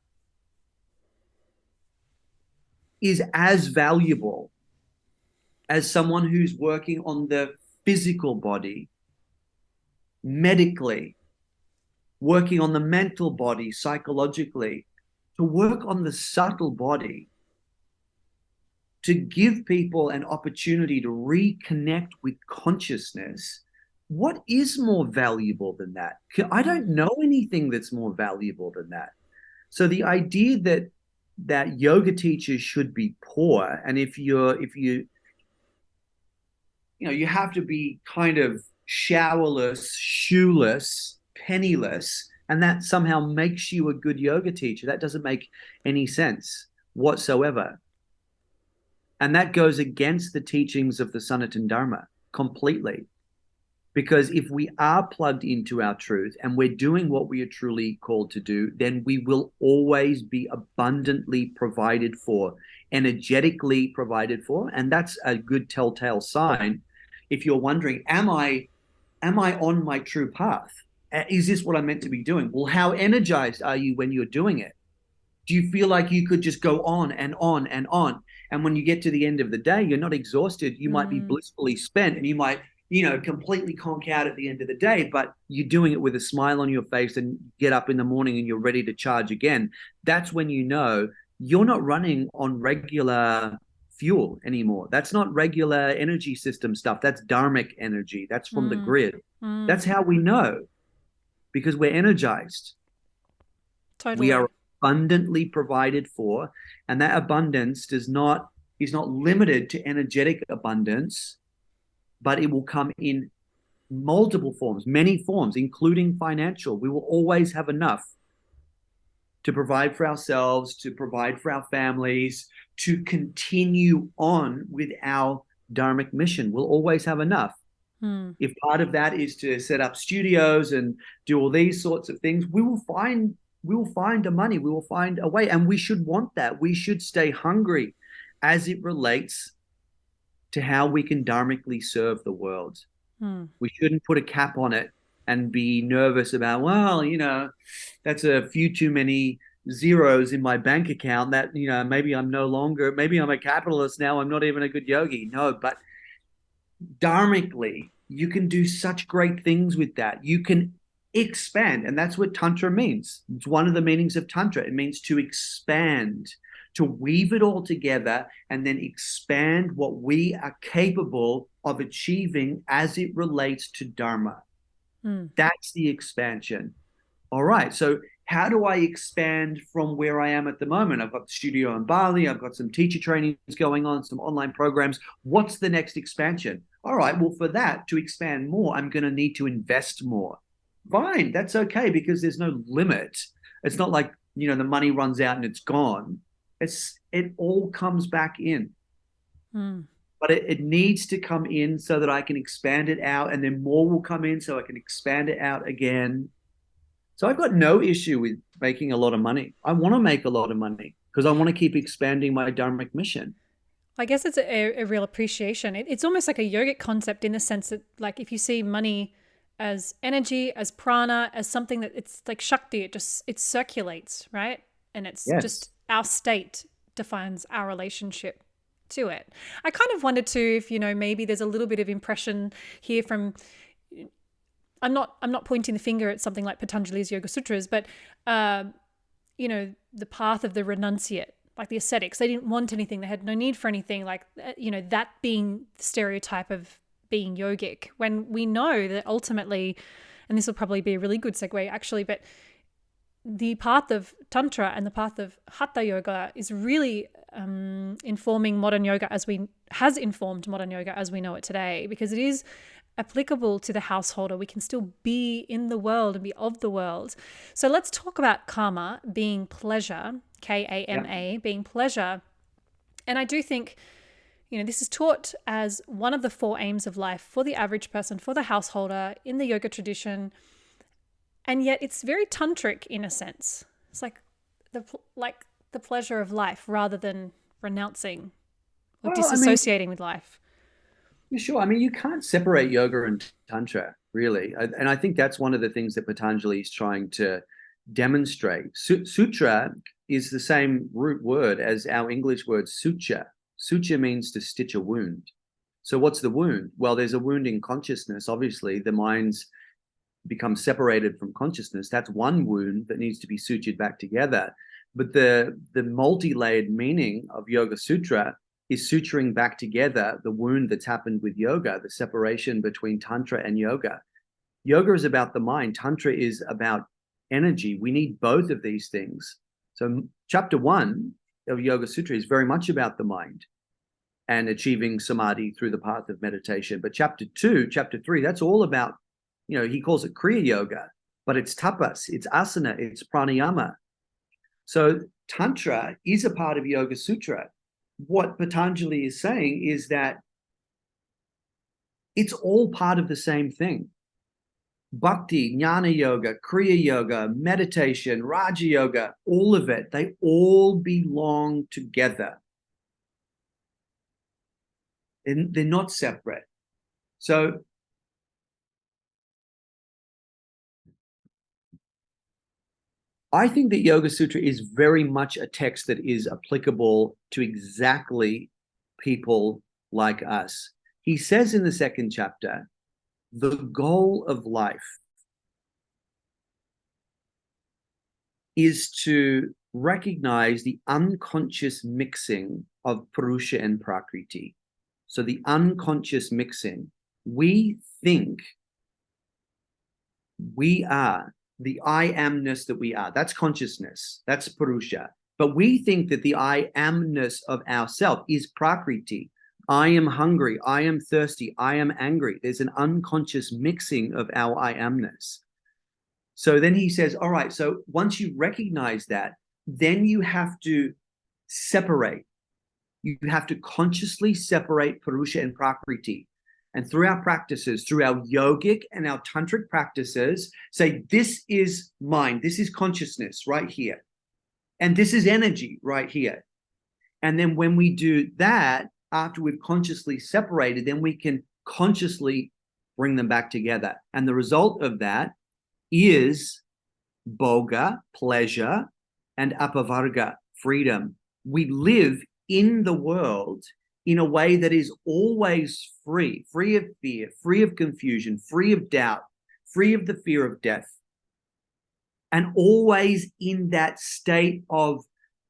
is as valuable as someone who's working on the physical body, medically, working on the mental body, psychologically, to work on the subtle body, to give people an opportunity to reconnect with consciousness. What is more valuable than that? I don't know anything that's more valuable than that. So the idea that yoga teachers should be poor, and if you have to be kind of showerless, shoeless, penniless, and that somehow makes you a good yoga teacher, that doesn't make any sense whatsoever. And that goes against the teachings of the Sanatana Dharma completely. Because if we are plugged into our truth and we're doing what we are truly called to do, then we will always be abundantly provided for, energetically provided for. And that's a good telltale sign. If you're wondering, am I on my true path? Is this what I'm meant to be doing? Well, how energized are you when you're doing it? Do you feel like you could just go on and on and on? And when you get to the end of the day, you're not exhausted. You might be blissfully spent, and you might, completely conk out at the end of the day, but you're doing it with a smile on your face and get up in the morning and you're ready to charge again. That's when you know you're not running on regular fuel anymore. That's not regular energy system stuff. That's dharmic energy. That's from the grid. That's how we know, because we're energized. Totally. We are abundantly provided for, and that abundance is not limited to energetic abundance, but it will come in multiple forms, many forms, including financial. We will always have enough to provide for ourselves, to provide for our families, to continue on with our dharmic mission. We'll always have enough. If part of that is to set up studios and do all these sorts of things, we will find the money, we will find a way, and we should want that. We should stay hungry as it relates to how we can dharmically serve the world. We shouldn't put a cap on it and be nervous about, well, that's a few too many zeros in my bank account that, maybe maybe I'm a capitalist now, I'm not even a good yogi. No, but dharmically, you can do such great things with that. You can expand, and that's what Tantra means. It's one of the meanings of Tantra. It means to expand, to weave it all together and then expand what we are capable of achieving as it relates to Dharma. That's the expansion. All right. So how do I expand from where I am at the moment? I've got the studio in Bali. I've got some teacher trainings going on, some online programs. What's the next expansion? All right. Well, for that to expand more, I'm going to need to invest more. Fine. That's okay because there's no limit. It's not like, the money runs out and it's gone. It all comes back in. But it needs to come in so that I can expand it out, and then more will come in so I can expand it out again. So I've got no issue with making a lot of money. I want to make a lot of money because I want to keep expanding my dharmic mission. I guess it's a real appreciation. It's almost like a yogic concept in the sense that, like, if you see money as energy, as prana, as something that it's like Shakti, it circulates, right? And it's just our state defines our relationship to it. I kind of wondered too if, maybe there's a little bit of impression here from, I'm not pointing the finger at something like Patanjali's Yoga Sutras, but the path of the renunciate, like the ascetics. They didn't want anything. They had no need for anything, like, that being the stereotype of being yogic, when we know that ultimately, and this will probably be a really good segue actually, but the path of Tantra and the path of Hatha Yoga is really informing modern yoga has informed modern yoga as we know it today, because it is applicable to the householder. We can still be in the world and be of the world. So let's talk about karma being pleasure, Kama, being pleasure. And I do think, this is taught as one of the 4 aims of life for the average person, for the householder in the yoga tradition. And yet it's very tantric in a sense. It's like the pleasure of life rather than renouncing or disassociating with life. Sure. I mean, you can't separate yoga and Tantra, really. And I think that's one of the things that Patanjali is trying to demonstrate. Sutra is the same root word as our English word suture. Suture means to stitch a wound. So what's the wound? Well, there's a wound in consciousness. Obviously, the mind's become separated from consciousness. That's one wound that needs to be sutured back together. But the multi-layered meaning of Yoga Sutra is suturing back together the wound that's happened with yoga, the separation between Tantra and yoga. Yoga is about the mind. Tantra is about energy. We need both of these things. So chapter 1 of Yoga Sutra is very much about the mind and achieving samadhi through the path of meditation. But chapter 2, chapter 3, that's all about, he calls it Kriya Yoga, but it's tapas, it's asana, it's pranayama. So Tantra is a part of Yoga Sutra. What Patanjali is saying is that it's all part of the same thing. Bhakti, Jnana Yoga, Kriya Yoga, meditation, Raja Yoga, all of it, they all belong together. And they're not separate. So I think that Yoga Sutra is very much a text that is applicable to exactly people like us. He says in the 2nd chapter, the goal of life is to recognize the unconscious mixing of Purusha and Prakriti. So the unconscious mixing. We think we are the I amness that we are. That's consciousness. That's Purusha. But we think that the I amness of ourself is Prakriti. I am hungry. I am thirsty. I am angry. There's an unconscious mixing of our I amness. So then he says, all right, so once you recognize that, then you have to separate. You have to consciously separate Purusha and Prakriti. And through our practices, through our yogic and our tantric practices, say, this is mind, this is consciousness right here. And this is energy right here. And then when we do that, after we've consciously separated, then we can consciously bring them back together. And the result of that is bhoga, pleasure, and apavarga, freedom. We live in the world in a way that is always free, free of fear, free of confusion, free of doubt, free of the fear of death, and always in that state of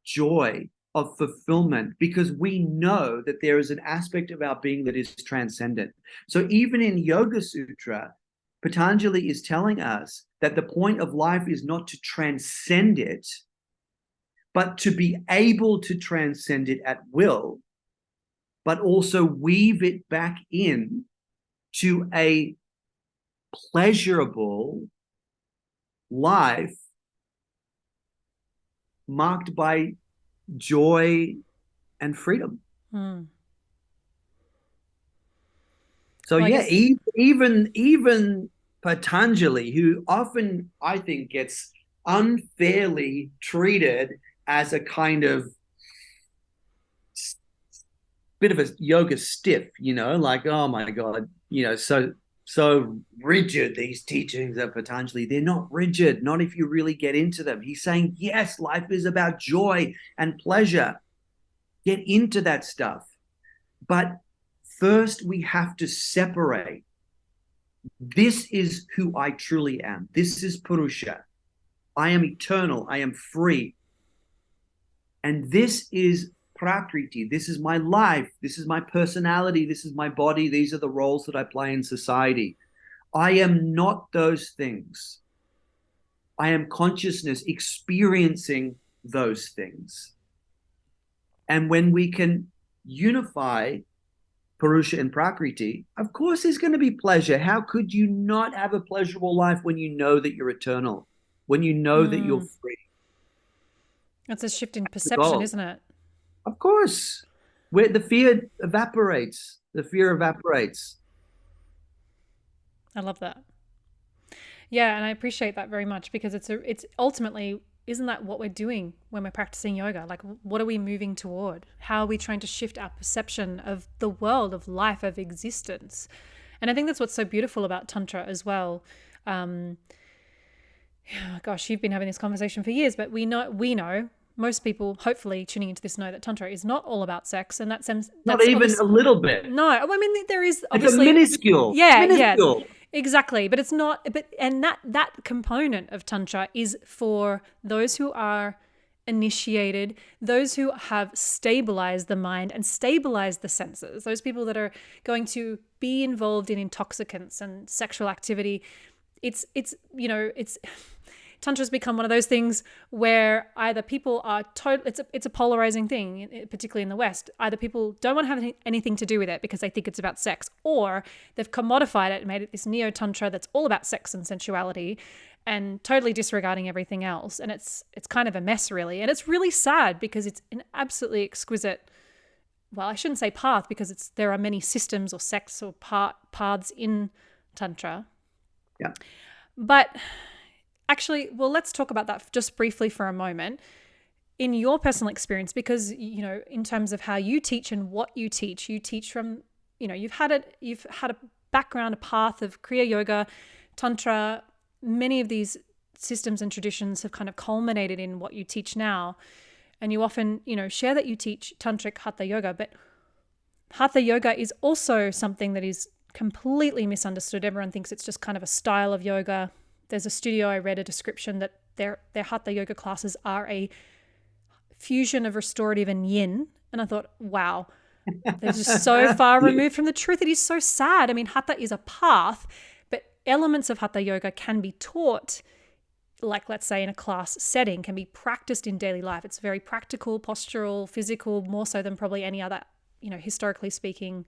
joy, of fulfillment, because we know that there is an aspect of our being that is transcendent. So even in Yoga Sutra, Patanjali is telling us that the point of life is not to transcend it, but to be able to transcend it at will, but also weave it back in to a pleasurable life marked by joy and freedom. So Well, yeah, even Patanjali, who often I think gets unfairly treated as a kind of bit of a yoga stiff, like, oh my God, so rigid, these teachings of Patanjali. They're not rigid, not if you really get into them. He's saying, yes, life is about joy and pleasure. Get into that stuff. But first, we have to separate. This is who I truly am. This is Purusha. I am eternal. I am free. And this is Prakriti. This is my life. This is my personality. This is my body. These are the roles that I play in society. I am not those things. I am consciousness experiencing those things. And when we can unify Purusha and Prakriti, of course there's going to be pleasure. How could you not have a pleasurable life when you know that you're eternal, when you know that you're free? That's a shift in perception, isn't it? Of course. Where the fear evaporates. The fear evaporates. I love that. Yeah, and I appreciate that very much, because it's ultimately, isn't that what we're doing when we're practicing yoga? Like, what are we moving toward? How are we trying to shift our perception of the world, of life, of existence? And I think that's what's so beautiful about Tantra as well. Gosh, you've been having this conversation for years, but we know most people, hopefully tuning into this, know that Tantra is not all about sex, and that's not even a little bit. No, I mean, there is It's obviously a minuscule. Yeah, exactly. But it's not. And that component of Tantra is for those who are initiated, those who have stabilized the mind and stabilized the senses, those people that are going to be involved in intoxicants and sexual activity. It's Tantra's become one of those things where either people are it's a polarizing thing, particularly in the West. Either people don't want to have anything to do with it because they think it's about sex, or they've commodified it and made it this neo-tantra that's all about sex and sensuality and totally disregarding everything else. And it's kind of a mess, really. And it's really sad because it's an absolutely exquisite, well, I shouldn't say path, because there are many systems or sects or paths in Tantra. Yeah. But actually, well, let's talk about that just briefly for a moment. In your personal experience, because, in terms of how you teach and what you teach from, you've had a background, a path of Kriya Yoga, Tantra. Many of these systems and traditions have kind of culminated in what you teach now. And you often, share that you teach Tantric Hatha Yoga, but Hatha Yoga is also something that is completely misunderstood. Everyone thinks it's just kind of a style of yoga. There's a studio, I read a description that their Hatha Yoga classes are a fusion of restorative and yin. And I thought, wow, they're just so far removed from the truth. It is so sad. I mean, Hatha is a path, but elements of Hatha Yoga can be taught, like, let's say in a class setting, can be practiced in daily life. It's very practical, postural, physical, more so than probably any other, historically speaking,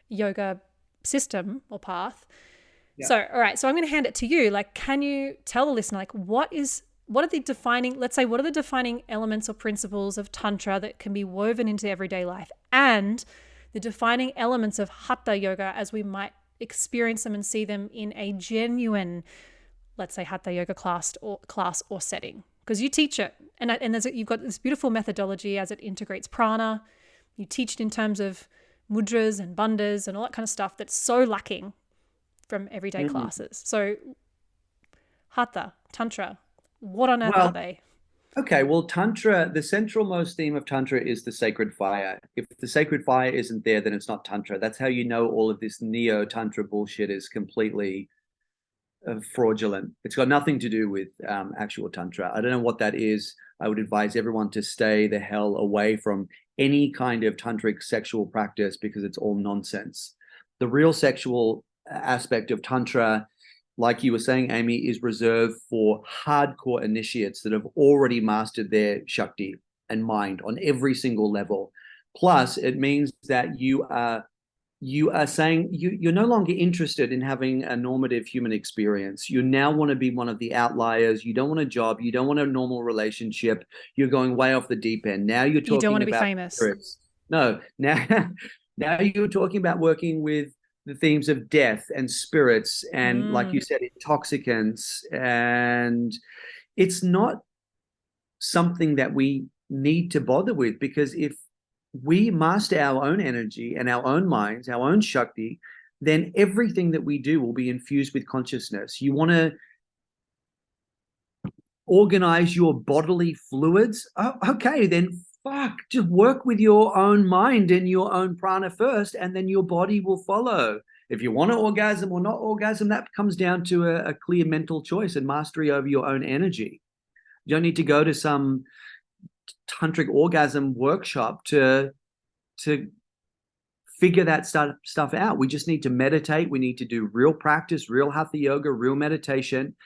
yoga system or path. Yeah. So, all right. So I'm going to hand it to you. Like, can you tell the listener, like, what are the defining elements or principles of Tantra that can be woven into everyday life, and the defining elements of Hatha Yoga as we might experience them and see them in a genuine, let's say, Hatha Yoga class or setting? Because you teach it, and you've got this beautiful methodology as it integrates prana. You teach it in terms of mudras and bandhas and all that kind of stuff that's so lacking from everyday classes. So Hatha, Tantra, what on earth are they? Okay, well, Tantra, the centralmost theme of Tantra is the sacred fire. If the sacred fire isn't there, then it's not Tantra. That's how you know all of this neo-Tantra bullshit is completely fraudulent. It's got nothing to do with actual Tantra. I don't know what that is. I would advise everyone to stay the hell away from any kind of tantric sexual practice because it's all nonsense. The real sexual aspect of Tantra, like you were saying, Amy, is reserved for hardcore initiates that have already mastered their Shakti and mind on every single level. Plus, it means that you are saying you're no longer interested in having a normative human experience. You now want to be one of the outliers. You don't want a job. You don't want a normal relationship. You're going way off the deep end. Now you're You don't want talking to be about famous. spirits. No, now you're talking about working with the themes of death and spirits and, like you said, intoxicants. And it's not something that we need to bother with, because if we master our own energy and our own minds, our own Shakti, then everything that we do will be infused with consciousness. You want to organize your bodily fluids? Oh, okay, then just work with your own mind and your own prana first, and then your body will follow. If you want to orgasm or not orgasm, that comes down to a clear mental choice and mastery over your own energy. You don't need to go to some tantric orgasm workshop to figure that stuff out. We just need to meditate. We need to do real practice, real hatha yoga, real meditation,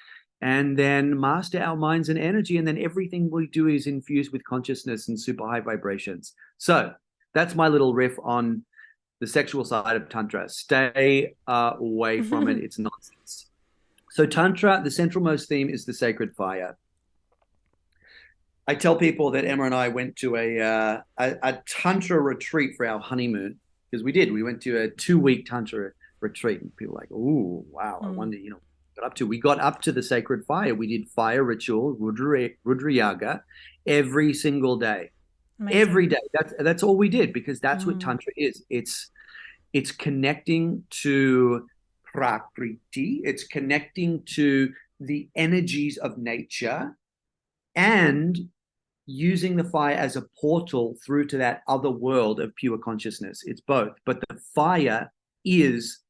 and then master our minds and energy. And then everything we do is infused with consciousness and super high vibrations. So that's my little riff on the sexual side of Tantra. Stay away from it. It's nonsense. So Tantra, the centralmost theme is the sacred fire. I tell people that Emma and I went to a Tantra retreat for our honeymoon, because we did. We went to a 2-week Tantra retreat. And people were like, oh, wow, I wonder, got up to. We got up to the sacred fire. We did fire ritual, Rudra Yaga, every single day. Amazing. Every day. That's all we did, because that's what Tantra is. It's connecting to Prakriti. It's connecting to the energies of nature and using the fire as a portal through to that other world of pure consciousness. It's both, but the fire is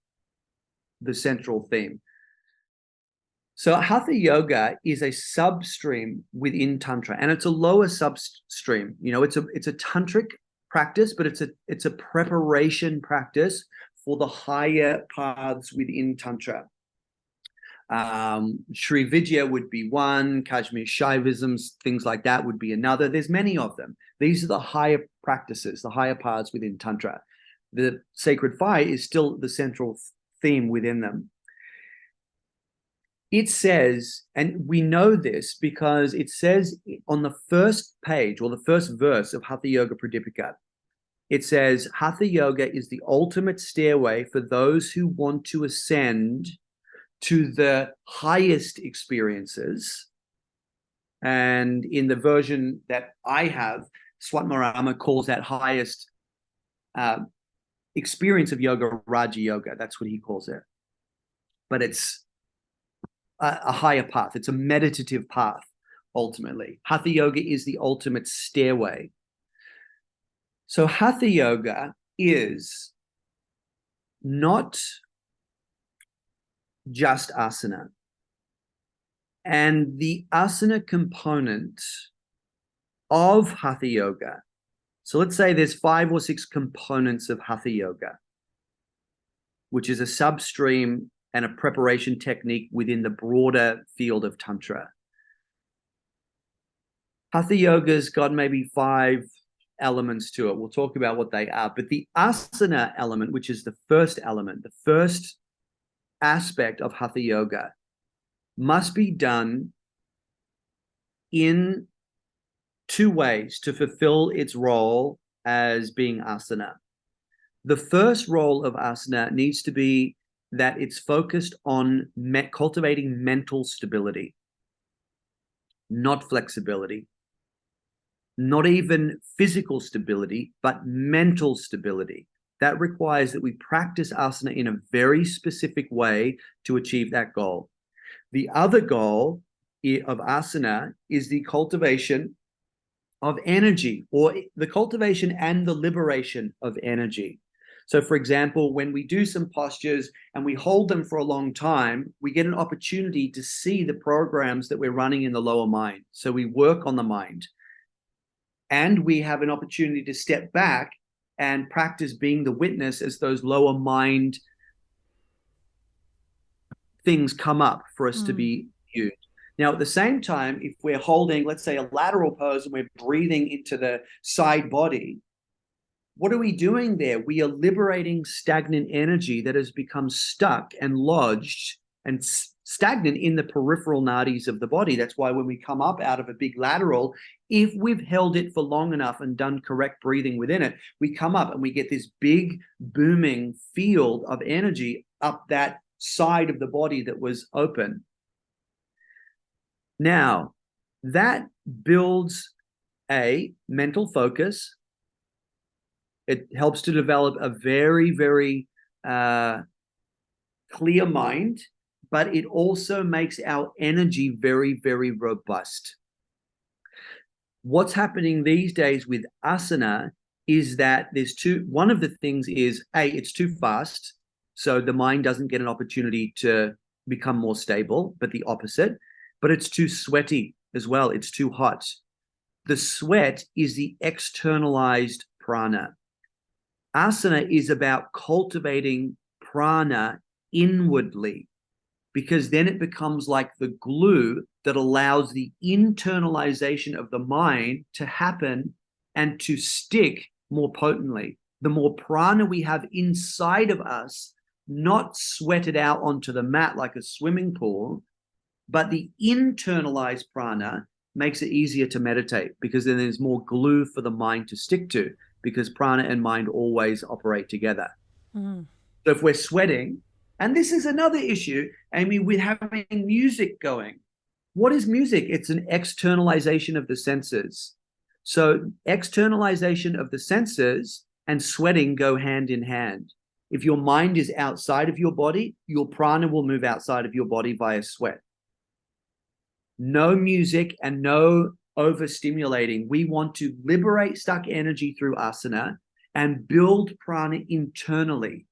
the central theme. So Hatha Yoga is a substream within Tantra, and it's a lower substream. It's a tantric practice, but it's a preparation practice for the higher paths within Tantra. Sri Vidya would be one, Kashmir Shaivisms, things like that would be another. There's many of them. These are the higher practices, the higher paths within Tantra. The sacred fire is still the central theme within them. It says, and we know this because it says on the first page or the first verse of Hatha Yoga Pradipika, it says, Hatha Yoga is the ultimate stairway for those who want to ascend to the highest experiences. And in the version that I have, Swatmarama calls that highest experience of yoga Raja Yoga. That's what he calls it. But it's a higher path. It's a meditative path, ultimately. Hatha Yoga is the ultimate stairway. So Hatha Yoga is not just asana. And the asana component of Hatha Yoga, so let's say there's 5 or 6 components of Hatha Yoga, which is a substream and a preparation technique within the broader field of Tantra. Hatha Yoga's got maybe 5 elements to it. We'll talk about what they are. But the asana element, which is the first element, the first aspect of Hatha Yoga, must be done in 2 ways to fulfill its role as being asana. The first role of asana needs to be that it's focused on cultivating mental stability, not flexibility, not even physical stability, but mental stability. That requires that we practice asana in a very specific way to achieve that goal. The other goal of asana is the cultivation of energy, or the cultivation and the liberation of energy. So, for example, when we do some postures and we hold them for a long time, we get an opportunity to see the programs that we're running in the lower mind. So we work on the mind. And we have an opportunity to step back and practice being the witness as those lower mind things come up for us to be viewed. Now, at the same time, if we're holding, let's say, a lateral pose and we're breathing into the side body, what are we doing there? We are liberating stagnant energy that has become stuck and lodged and stagnant in the peripheral nadis of the body. That's why when we come up out of a big lateral, if we've held it for long enough and done correct breathing within it, we come up and we get this big booming field of energy up that side of the body that was open. Now, that builds a mental focus. It helps to develop a very, very clear mind, but it also makes our energy very, very robust. What's happening these days with asana is that one of the things is, it's too fast. So the mind doesn't get an opportunity to become more stable, but the opposite. But it's too sweaty as well. It's too hot. The sweat is the externalized prana. Asana is about cultivating prana inwardly, because then it becomes like the glue that allows the internalization of the mind to happen and to stick more potently. The more prana we have inside of us, not sweated out onto the mat like a swimming pool, but the internalized prana makes it easier to meditate, because then there's more glue for the mind to stick to, because prana and mind always operate together. So if we're sweating, and this is another issue, Amy, with having music going. What is music? It's an externalization of the senses. So externalization of the senses and sweating go hand in hand. If your mind is outside of your body, your prana will move outside of your body via sweat. No music and no overstimulating. We want to liberate stuck energy through asana and build prana internally.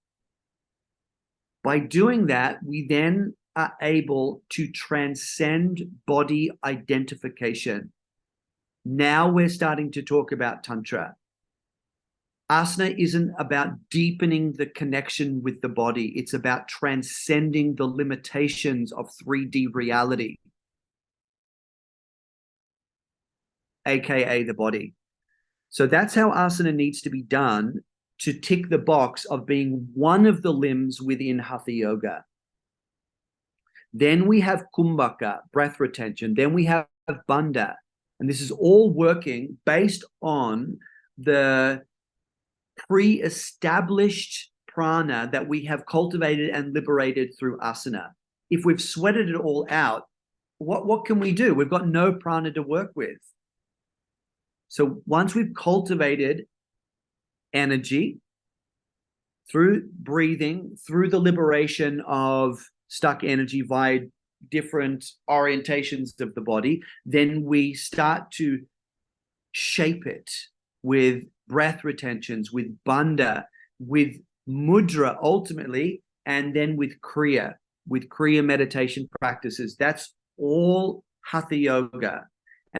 By doing that, we then are able to transcend body identification. Now we're starting to talk about Tantra. Asana isn't about deepening the connection with the body. It's about transcending the limitations of 3D reality, aka the body. So that's how asana needs to be done to tick the box of being one of the limbs within Hatha Yoga. Then we have Kumbhaka, breath retention. Then we have Bandha. And this is all working based on the pre-established prana that we have cultivated and liberated through asana. If we've sweated it all out, what can we do? We've got no prana to work with. So once we've cultivated energy through breathing, through the liberation of stuck energy via different orientations of the body, then we start to shape it with breath retentions, with bandha, with mudra ultimately, and then with kriya meditation practices. That's all Hatha Yoga.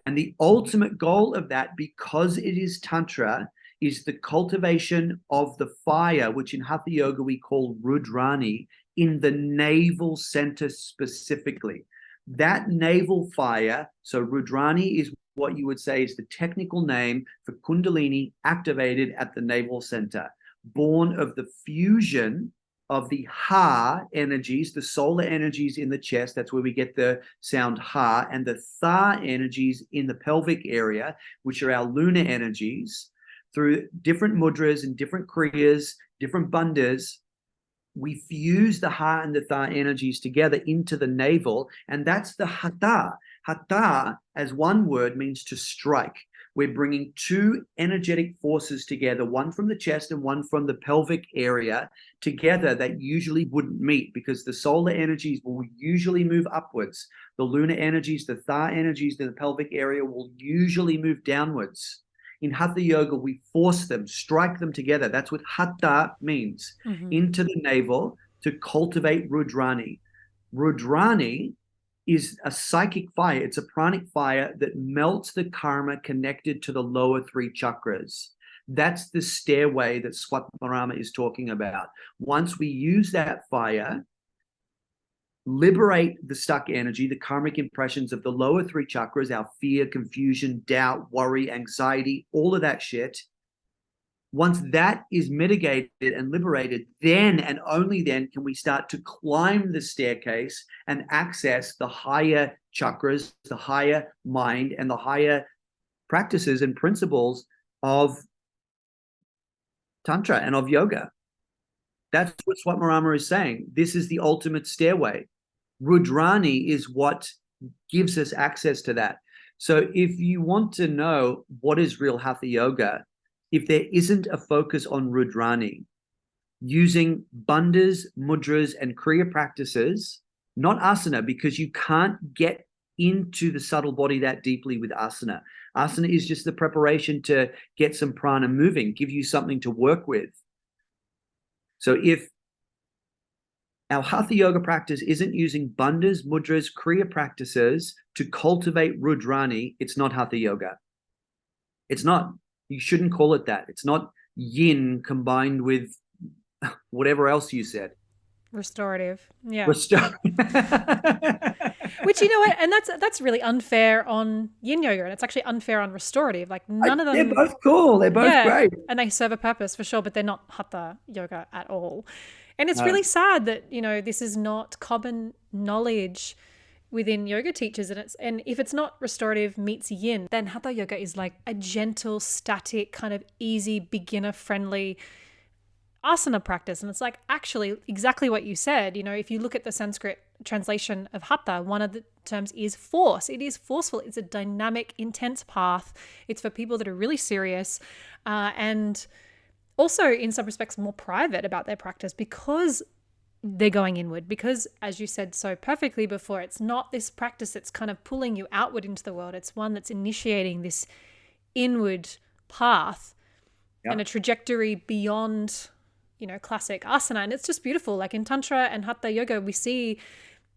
And the ultimate goal of that, because it is Tantra, is the cultivation of the fire, which in Hatha Yoga we call Rudrani, in the navel center specifically. That navel fire, so Rudrani is what you would say is the technical name for Kundalini activated at the navel center, born of the fusion of the Ha energies, the solar energies in the chest, that's where we get the sound Ha, and the Tha energies in the pelvic area, which are our lunar energies. Through different mudras and different kriyas, different bandhas, we fuse the Ha and the Tha energies together into the navel, and that's the Hatha. Hatha, as one word, means to strike. we're bringing two energetic forces together, one from the chest and one from the pelvic area together, that usually wouldn't meet, because the solar energies will usually move upwards. The lunar energies, the thigh energies, the pelvic area will usually move downwards. In Hatha Yoga, we force them, strike them together. That's what Hatha means, into the navel to cultivate Rudrani. Rudrani is a psychic fire. It's a pranic fire that melts the karma connected to the lower three chakras. That's the stairway that Swatmarama is talking about. Once we use that fire, liberate the stuck energy, the karmic impressions of the lower three chakras, our fear, confusion, doubt, worry, anxiety, all of that shit. Once that is mitigated and liberated, then and only then can we start to climb the staircase and access the higher chakras, the higher mind, and the higher practices and principles of Tantra and of yoga. That's what Swatmarama is saying. This is the ultimate stairway. Rudrani is what gives us access to that. So if you want to know what is real Hatha Yoga, if there isn't a focus on Rudrani, using bandhas, mudras, and Kriya practices, not asana, because you can't get into the subtle body that deeply with asana. Asana is just the preparation to get some prana moving, give you something to work with. So if our Hatha Yoga practice isn't using bandhas, mudras, Kriya practices to cultivate Rudrani, it's not Hatha Yoga. It's not. You shouldn't call it that. It's not yin combined with whatever else you said. Restorative. Yeah. Which, you know what? And that's really unfair on yin yoga, and it's actually unfair on restorative. Like none of them. They're both cool. They're both great. And they serve a purpose for sure, but they're not Hatha yoga at all. And it's really sad that, this is not common knowledge within yoga teachers, and if it's not restorative meets yin, then Hatha yoga is like a gentle, static, kind of easy, beginner friendly asana practice. And it's like actually exactly what you said. If you look at the Sanskrit translation of Hatha, one of the terms is force. It is forceful. It's a dynamic, intense path. It's for people that are really serious, and also in some respects more private about their practice, because they're going inward, because as you said so perfectly before, it's not this practice that's kind of pulling you outward into the world. It's one that's initiating this inward path and a trajectory beyond, classic asana. And it's just beautiful. Like in Tantra and Hatha Yoga, we see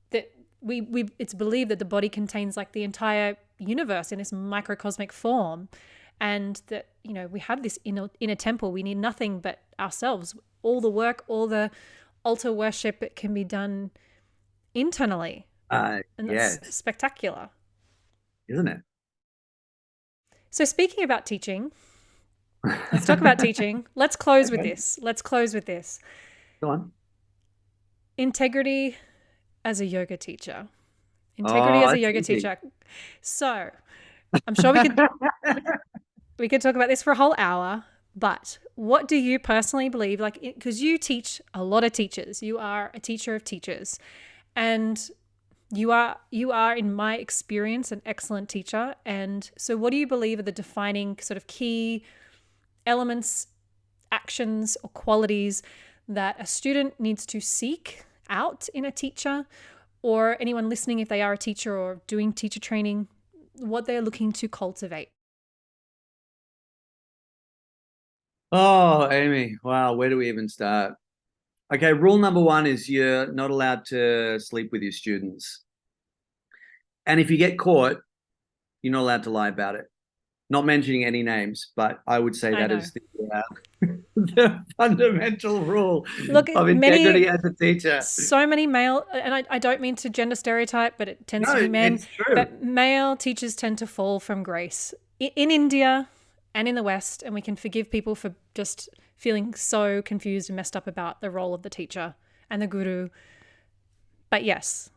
that it's believed that the body contains like the entire universe in this microcosmic form, and that, we have this inner temple. We need nothing but ourselves. All the work, all the altar worship, it can be done internally. And that's spectacular. Isn't it? So speaking about teaching, let's talk about teaching. Let's close with this. Go on. Integrity as a yoga teacher. Teacher. So I'm sure we could talk about this for a whole hour. But what do you personally believe, like, because you teach a lot of teachers, you are a teacher of teachers, and you are, in my experience, an excellent teacher. And so what do you believe are the defining sort of key elements, actions, or qualities that a student needs to seek out in a teacher, or anyone listening, if they are a teacher or doing teacher training, what they're looking to cultivate? Oh, Amy, wow, where do we even start? Okay, rule number one is you're not allowed to sleep with your students. And if you get caught, you're not allowed to lie about it. Not mentioning any names, but I would say that is the fundamental rule of integrity as a teacher. So many male, and I don't mean to gender stereotype, but it tends to be men. It's true. But male teachers tend to fall from grace in India and in the West, and we can forgive people for just feeling so confused and messed up about the role of the teacher and the guru. But yes,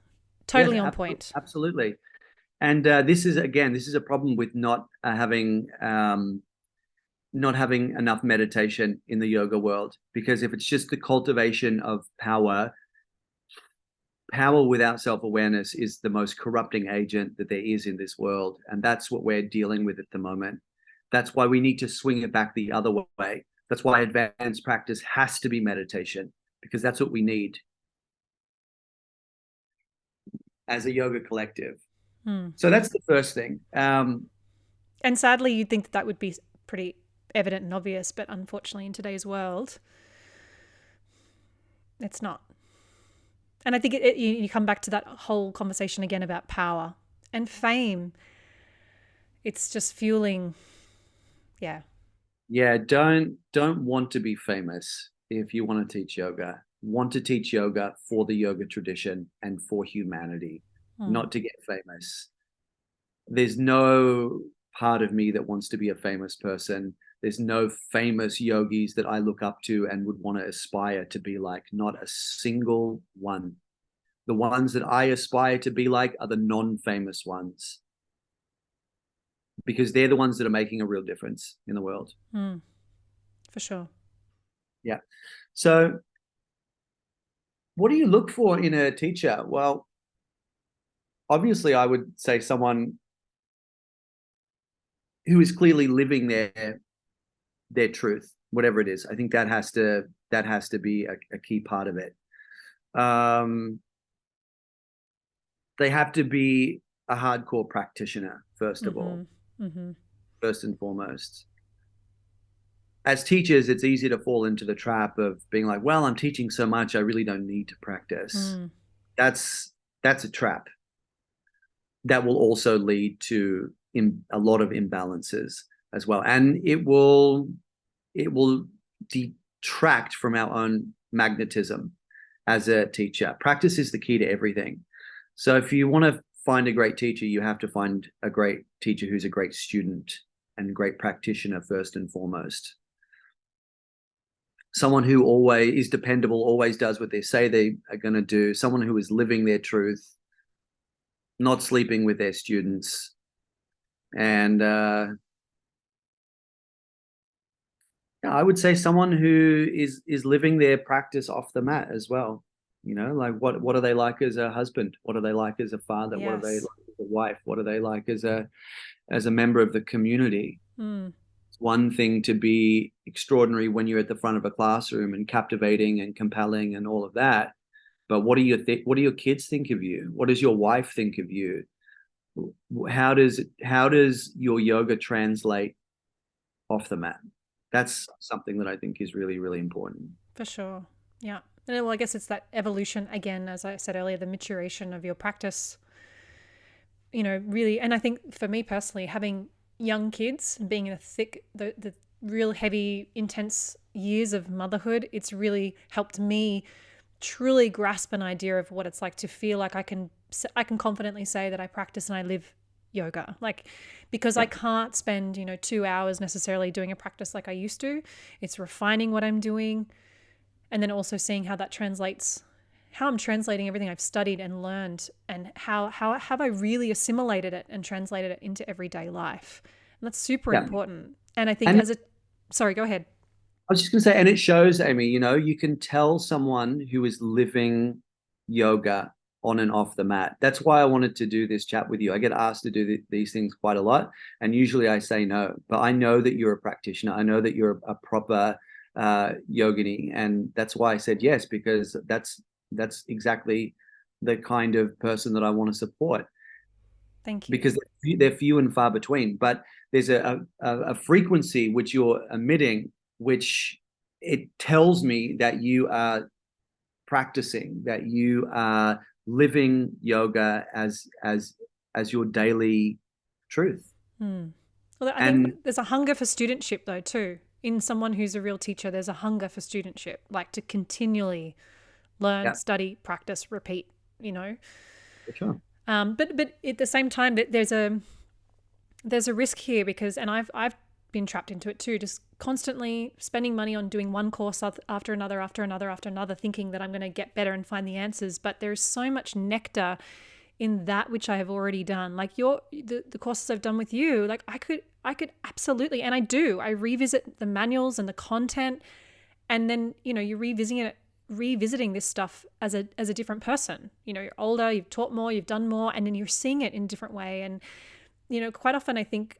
totally on point. Absolutely. And this is a problem with not having enough meditation in the yoga world, because if it's just the cultivation of power without self-awareness is the most corrupting agent that there is in this world. And that's what we're dealing with at the moment. That's why we need to swing it back the other way. That's why advanced practice has to be meditation, because that's what we need as a yoga collective. So that's the first thing. And sadly, you'd think that that would be pretty evident and obvious, but unfortunately, in today's world, it's not. And I think you come back to that whole conversation again about power and fame. It's just fueling, yeah. Yeah, don't want to be famous if you want to teach yoga. Want to teach yoga for the yoga tradition and for humanity, not to get famous. There's no part of me that wants to be a famous person. There's no famous yogis that I look up to and would want to aspire to be like, not a single one. The ones that I aspire to be like are the non-famous ones, because they're the ones that are making a real difference in the world. For sure. Yeah. So what do you look for in a teacher? Well, obviously I would say someone who is clearly living their truth, whatever it is. I think that has to be a key part of it. They have to be a hardcore practitioner, first of all, first and foremost. As teachers, it's easy to fall into the trap of being like, well, I'm teaching so much, I really don't need to practice. That's a trap that will also lead to a lot of imbalances as well. And it will detract from our own magnetism as a teacher. Practice is the key to everything. So if you want to find a great teacher, you have to find a great teacher who's a great student and a great practitioner first and foremost. Someone who always is dependable, always does what they say they are going to do. Someone who is living their truth, not sleeping with their students. And I would say someone who is living their practice off the mat as well. You know, like what are they like as a husband? What are they like as a father? What are they like as a wife? What are they like as a member of the community? It's one thing to be extraordinary when you're at the front of a classroom and captivating and compelling and all of that, but what do your kids think of you? What does your wife think of you? How does your yoga translate off the mat? That's something that I think is really, really important. For sure. Yeah. And well, I guess it's that evolution again, as I said earlier, the maturation of your practice, really. And I think for me personally, having young kids and being in the real heavy, intense years of motherhood, it's really helped me truly grasp an idea of what it's like to feel like I can confidently say that I practice and I live yoga, because I can't spend 2 hours necessarily doing a practice like I used to. It's refining what I'm doing, and then also seeing how that translates, how I'm translating everything I've studied and learned, and how have I really assimilated it and translated it into everyday life. And that's super important. And I think sorry, go ahead. I was just going to say, and it shows, Amy, you can tell someone who is living yoga on and off the mat. That's why I wanted to do this chat with you. I get asked to do these things quite a lot, and usually I say no, but I know that you're a practitioner. I know that you're a proper yogini, and that's why I said yes, because that's exactly the kind of person that I want to support. Thank you. Because they're few and far between, but there's a frequency which you're emitting, which it tells me that you are practicing, that you are living yoga as your daily truth. Well, I think there's a hunger for studentship though too. In someone who's a real teacher, there's a hunger for studentship, like to continually learn, study, practice, repeat. For sure. But at the same time, there's a risk here, because, and I've been trapped into it too, just constantly spending money on doing one course after another, thinking that I'm going to get better and find the answers. But there's so much nectar in that which I have already done. Like the courses I've done with you, like I could absolutely, and I do. I revisit the manuals and the content, and then you're revisiting this stuff as a different person. You're older, you've taught more, you've done more, and then you're seeing it in a different way. And quite often I think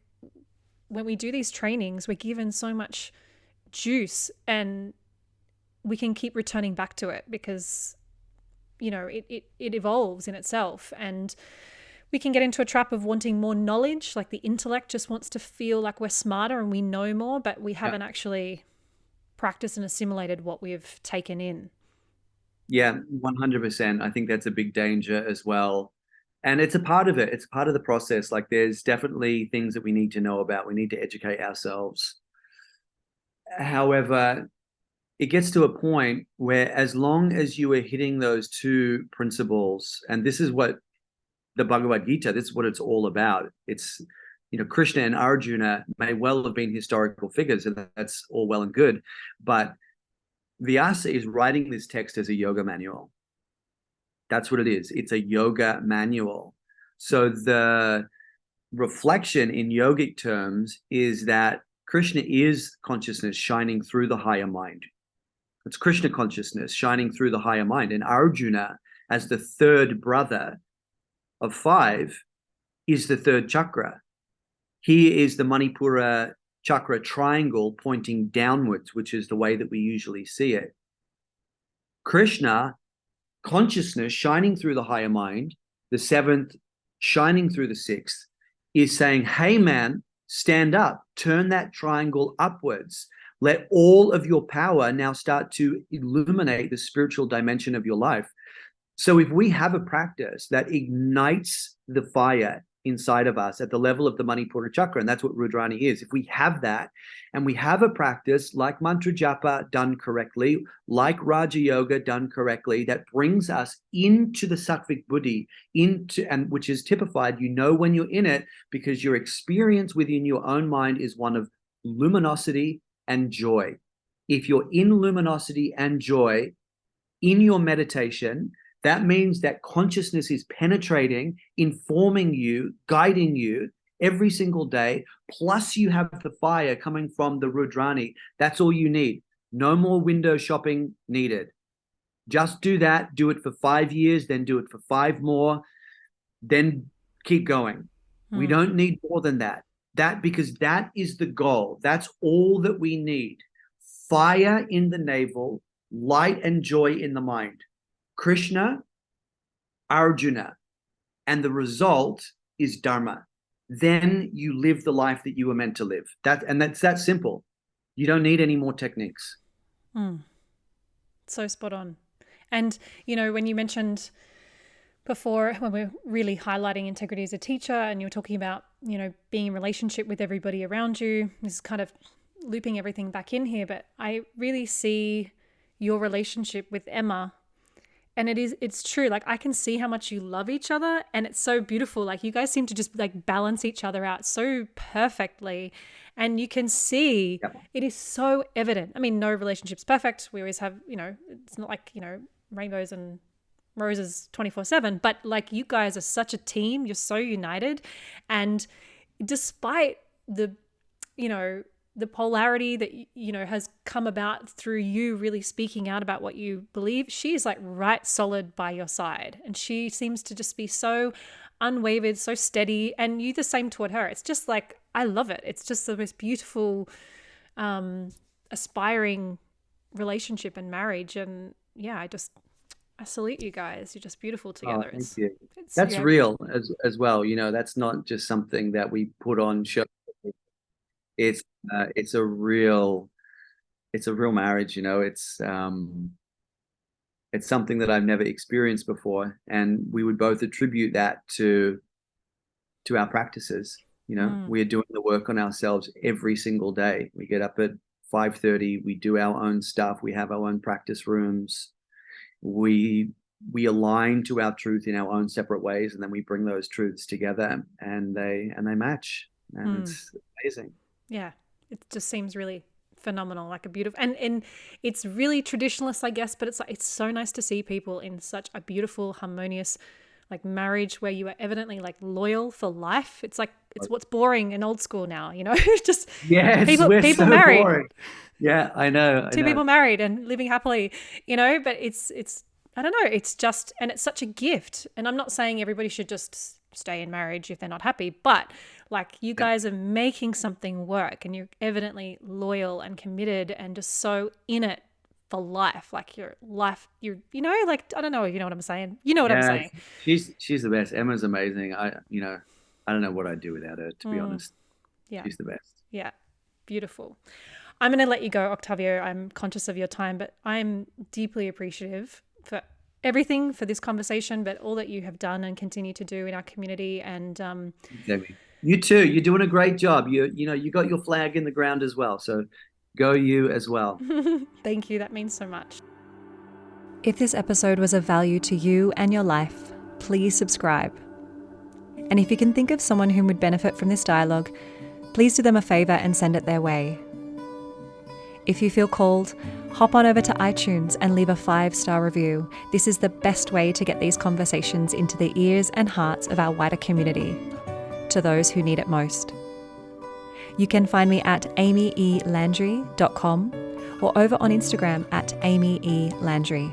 when we do these trainings, we're given so much juice, and we can keep returning back to it because, it evolves in itself. And we can get into a trap of wanting more knowledge. Like the intellect just wants to feel like we're smarter and we know more, but we haven't actually practiced and assimilated what we've taken in. Yeah, 100%. I think that's a big danger as well. And it's a part of it. It's part of the process. Like there's definitely things that we need to know about. We need to educate ourselves. However, it gets to a point where as long as you are hitting those two principles, and this is what the Bhagavad Gita, this is what it's all about. It's, Krishna and Arjuna may well have been historical figures, and that's all well and good. But Vyasa is writing this text as a yoga manual. That's what it is. It's a yoga manual. So the reflection in yogic terms is that Krishna is consciousness shining through the higher mind. It's Krishna consciousness shining through the higher mind. And Arjuna, as the third brother of 5, is the third chakra. He is the Manipura chakra triangle pointing downwards, which is the way that we usually see it. Krishna, consciousness shining through the higher mind, the 7th shining through the 6th, is saying, hey man, stand up, turn that triangle upwards. Let all of your power now start to illuminate the spiritual dimension of your life. So if we have a practice that ignites the fire inside of us at the level of the Manipura chakra, and that's what Rudrani is, if we have that, and we have a practice like mantra japa done correctly, like Raja Yoga done correctly, that brings us into the sattvic buddhi, and which is typified, when you're in it, because your experience within your own mind is one of luminosity and joy. If you're in luminosity and joy in your meditation, that means that consciousness is penetrating, informing you, guiding you every single day. Plus you have the fire coming from the Rudrani. That's all you need. No more window shopping needed. Just do that. Do it for 5 years, then do it for 5 more, then keep going. We don't need more than that. Because that is the goal. That's all that we need. Fire in the navel, light and joy in the mind. Krishna, Arjuna, and the result is Dharma. Then you live the life that you were meant to live. That's that simple. You don't need any more techniques. So spot on. And, when you mentioned before, when we're really highlighting integrity as a teacher, and you were talking about, being in relationship with everybody around you, this is kind of looping everything back in here, but I really see your relationship with Emma. And it's true. Like I can see how much you love each other, and it's so beautiful. Like you guys seem to just like balance each other out so perfectly, and you can see it is so evident. I mean, no relationship's perfect. We always have, it's not like, rainbows and roses 24/7, but like you guys are such a team. You're so united. And despite the, the polarity that, has come about through you really speaking out about what you believe, she's like right solid by your side. And she seems to just be so unwavered, so steady. And you the same toward her. It's just like, I love it. It's just the most beautiful, aspiring relationship and marriage. And yeah, I salute you guys. You're just beautiful together. Thank you. That's real as well. That's not just something that we put on show. It's a real marriage. It's something that I've never experienced before, and we would both attribute that to our practices. We are doing the work on ourselves every single day. We get up at 5:30. We do our own stuff. We have our own practice rooms. We align to our truth in our own separate ways, and then we bring those truths together, and they match, and it's amazing. Yeah, it just seems really phenomenal, like a beautiful, and it's really traditionalist, I guess, but it's so nice to see people in such a beautiful, harmonious, like marriage where you are evidently like loyal for life. It's like it's what's boring and old school now, just people married. Boring. Yeah, I know. Two people married and living happily, but it's I don't know. It's just, and it's such a gift. And I'm not saying everybody should just stay in marriage if they're not happy. But like, you guys are making something work, and you're evidently loyal and committed and just so in it for life. Like, your life, like, I don't know if you know what I'm saying. You know what I'm Yeah, saying. she's the best. Emma's amazing. I don't know what I'd do without her, to be honest. Yeah. She's the best. Yeah. Beautiful. I'm going to let you go, Octavio. I'm conscious of your time, but I'm deeply appreciative for everything, for this conversation, but all that you have done and continue to do in our community. And Jamie, you too. You're doing a great job. You got your flag in the ground as well. So go you as well. thank you. That means so much. If this episode was of value to you and your life, please subscribe. And if you can think of someone who would benefit from this dialogue, please do them a favor and send it their way. If you feel called, hop on over to iTunes and leave a 5-star review. This is the best way to get these conversations into the ears and hearts of our wider community, to those who need it most. You can find me at amyelandry.com or over on Instagram at amyelandry.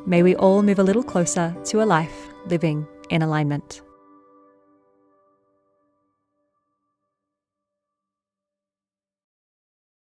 May we all move a little closer to a life living in alignment.